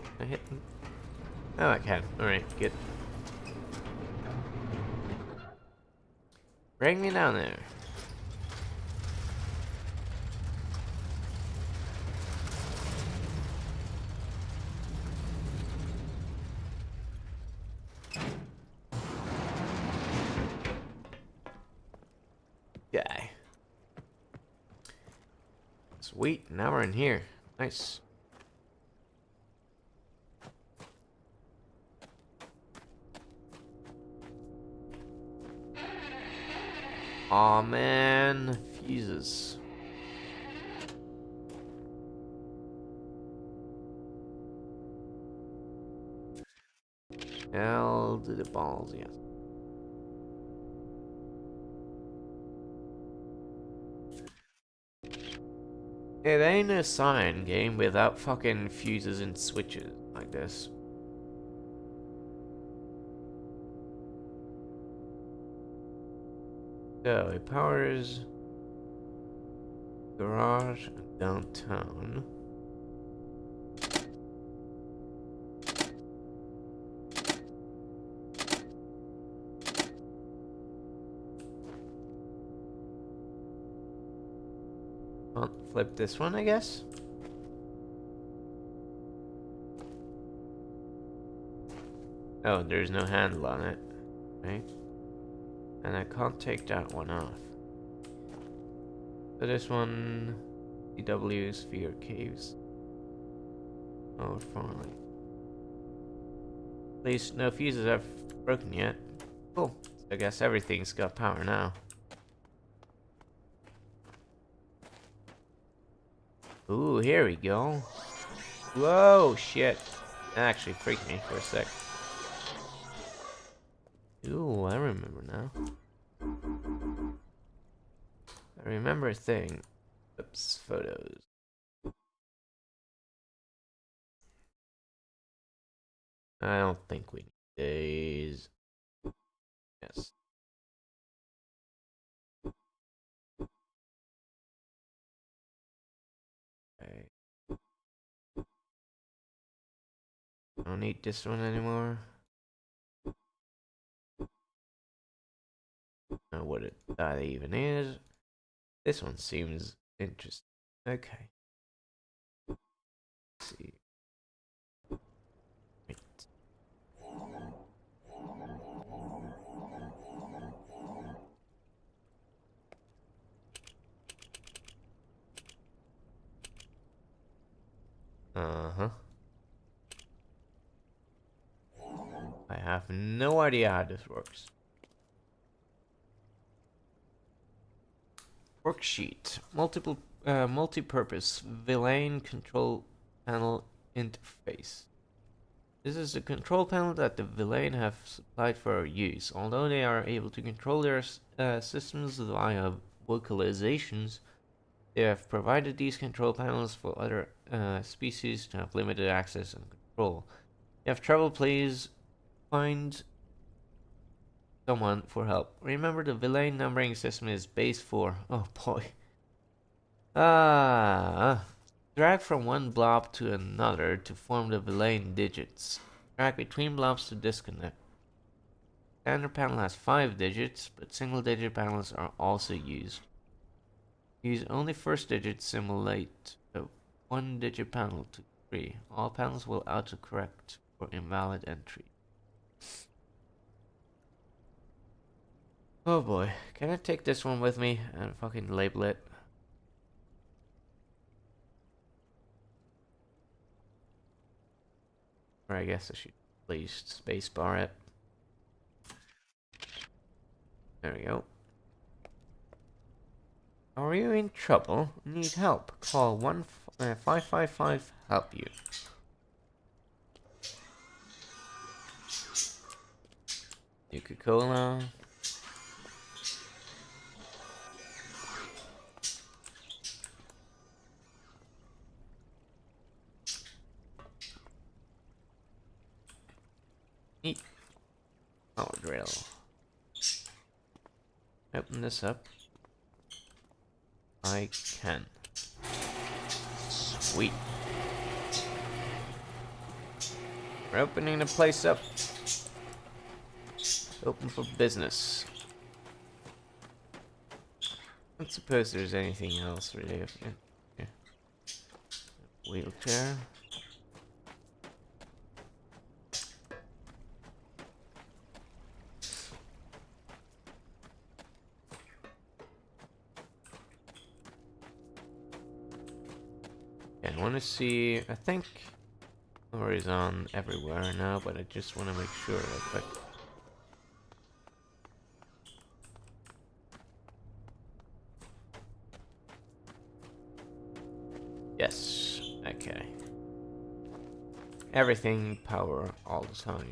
Can I hit them? Oh, I can. Alright, good. Bring me down there. Guy. Sweet, now we're in here. Nice. Aw, man. Fuses. L to the balls, yes. It ain't a sign game without fucking fuses and switches like this. So it powers garage and downtown. Well, flip this one, I guess. Oh, there's no handle on it, right? And I can't take that one off. So this one, CW sphere caves. Oh, finally. At least no fuses have broken yet. Cool. So I guess everything's got power now. Ooh, here we go. Whoa, shit. That actually freaked me for a sec. Ooh, I remember now. I remember a thing. Oops, photos. I don't think we need these. Yes. Okay. I don't need this one anymore. I don't know what that even is. This one seems interesting. Okay. Let's see. Wait. Uh-huh. I have no idea how this works. Worksheet. Multi-purpose villain control panel interface. This is the control panel that the villain have supplied for our use. Although they are able to control their systems via vocalizations, they have provided these control panels for other species to have limited access and control. If you have trouble, please find someone for help. Remember, the villain numbering system is base 4. Oh boy. Drag from one blob to another to form the villain digits. Drag between blobs to disconnect. Standard panel has 5 digits, but single digit panels are also used. Use only first digit simulate a 1 digit panel to 3. All panels will autocorrect for invalid entry. Oh boy, can I take this one with me and fucking label it? Or I guess I should at least spacebar it. There we go. Are you in trouble? Need help? Call 555 help you. Coca-Cola. Neat. Power drill. Open this up. I can. Sweet. We're opening the place up. Open for business. I don't suppose there's anything else really. Yeah. Wheelchair. Yeah, I want to see. I think power is on everywhere now, but I just want to make sure real quick. Yes. Okay. Everything power all the time.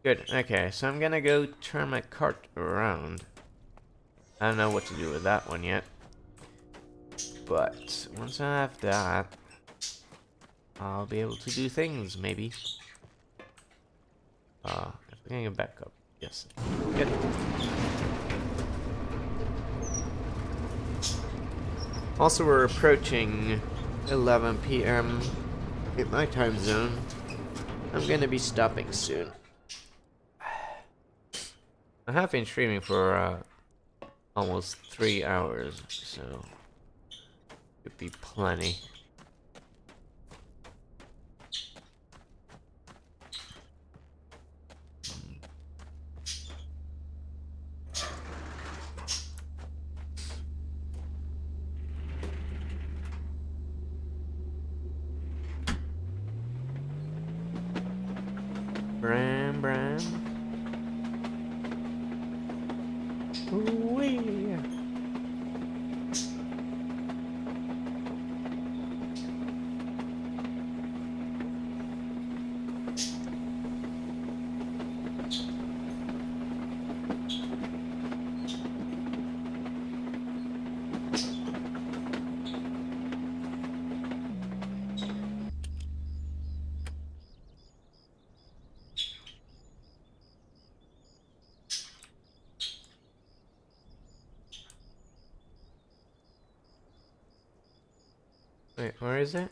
Good. Okay, so I'm gonna go turn my cart around. I don't know what to do with that one yet. But once I have that, I'll be able to do things, maybe. If we can get back up. Yes. Good. Also, we're approaching 11 p.m. in my time zone. I'm gonna be stopping soon. I have been streaming for almost 3 hours, so could be plenty. Bram, Bram. Ooh-wee. Wait, where is it?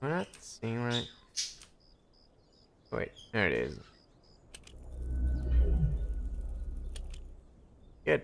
We're not seeing right. Wait, there it is. Good.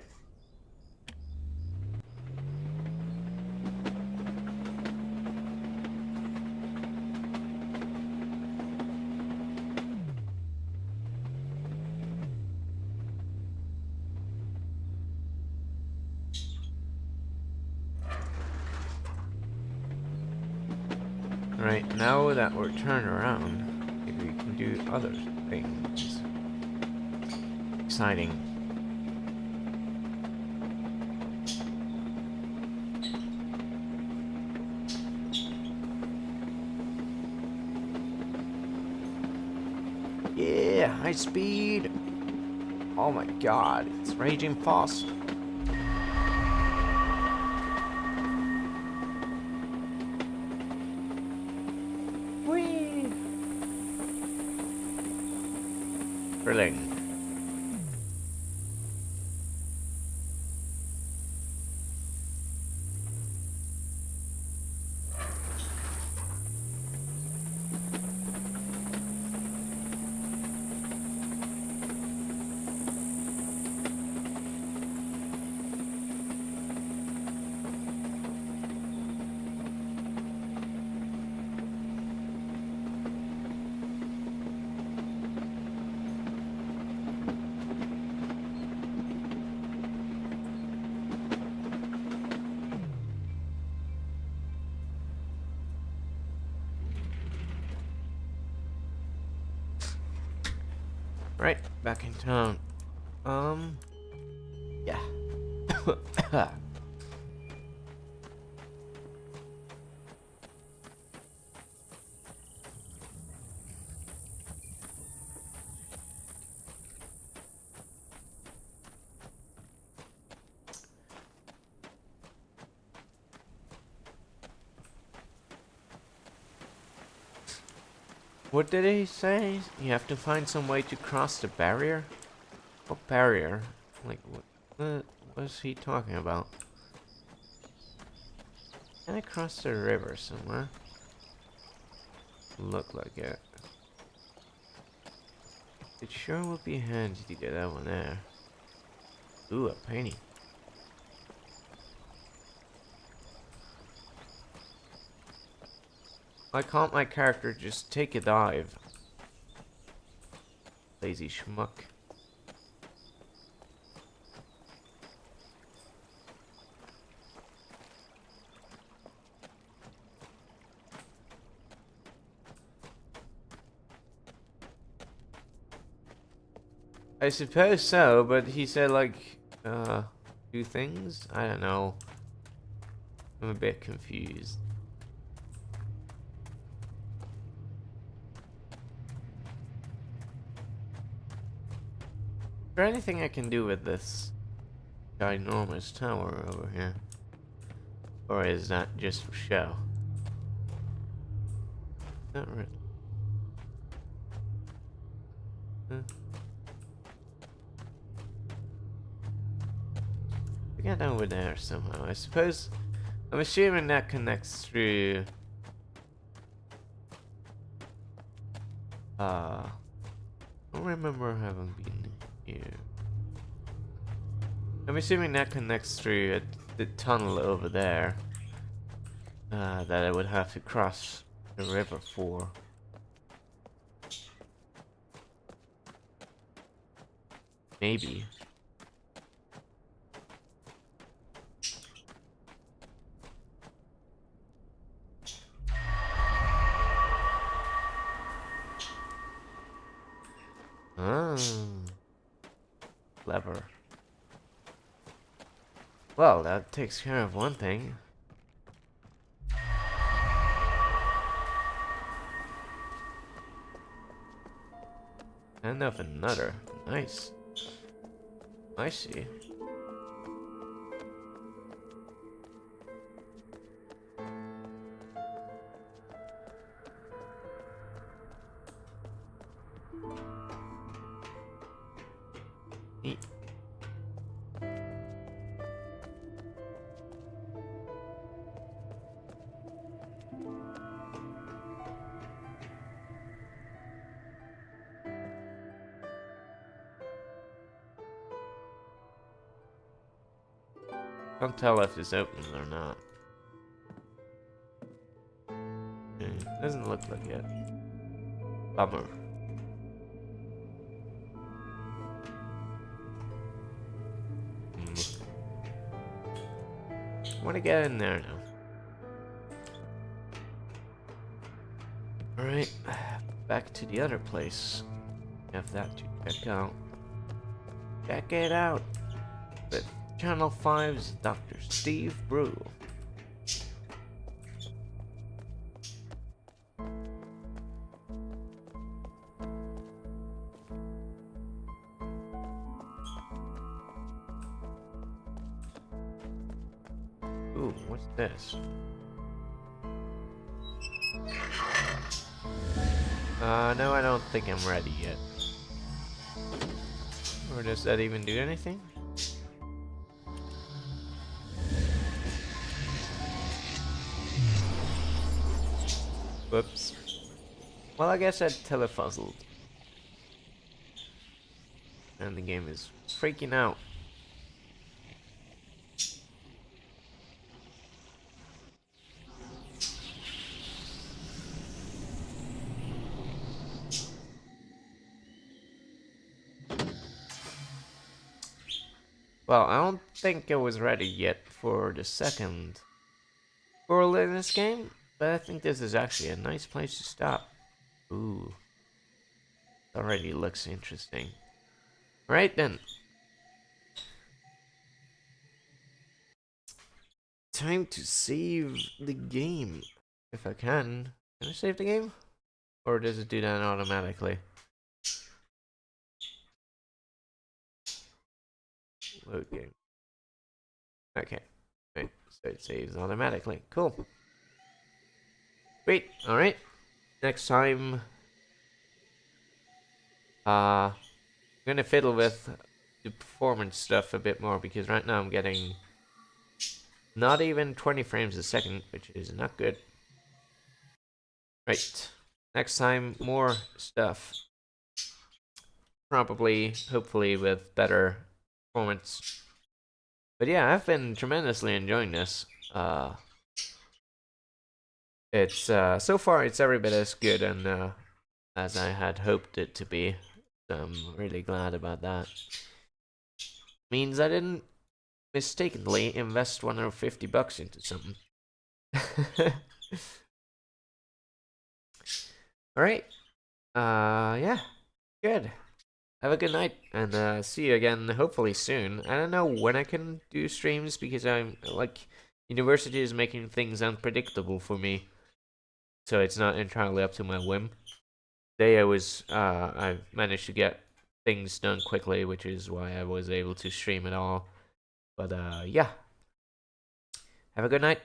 Alright, now that we're turned around, maybe we can do other things. Exciting. Yeah, high speed. Oh my god, it's raging fast. Whee! Thrilling. Right, back in town. Yeah. What did he say? You have to find some way to cross the barrier? What barrier? Like, what was he talking about? Can I cross the river somewhere? Look like it. It sure would be handy to get that one there. Ooh, a painting. Why can't my character just take a dive? Lazy schmuck. I suppose so, but he said like, two things? I don't know. I'm a bit confused. Is there anything I can do with this ginormous tower over here? Or is that just for show? Not really. Huh. We got over there somehow. I suppose. I'm assuming that connects through. I don't remember having been here. I'm assuming that connects through the tunnel over there. That I would have to cross the river for. Maybe. Ah. Clever. Well, that takes care of one thing. And of another. Nice. I see. Neat. Can't tell if it's open or not. Doesn't look like it. Bummer. I want to get in there now. Alright, back to the other place. Have that to check out. Check it out! With Channel 5's Dr. Steve Brew. Ooh, what's this? No, I don't think I'm ready yet. Or does that even do anything? Whoops. Well, I guess I telefuzzled. And the game is freaking out. Well, I don't think I was ready yet for the second world in this game, but I think this is actually a nice place to stop. Ooh. Already looks interesting. Right then. Time to save the game. If I can. Can I save the game? Or does it do that automatically? Load game. Okay. Right. So it saves automatically. Cool. Great. Alright. Next time. I'm gonna fiddle with the performance stuff a bit more because right now I'm getting not even 20 frames a second, which is not good. Right. Next time, more stuff. Probably, hopefully, with better performance. But yeah, I've been tremendously enjoying this. It's so far it's every bit as good and as I had hoped it to be. So I'm really glad about that. Means I didn't mistakenly invest 150 bucks into something. All right. Yeah. Good. Have a good night, and see you again hopefully soon. I don't know when I can do streams because I'm like university is making things unpredictable for me, so it's not entirely up to my whim. Today I managed to get things done quickly, which is why I was able to stream it all. But yeah, have a good night.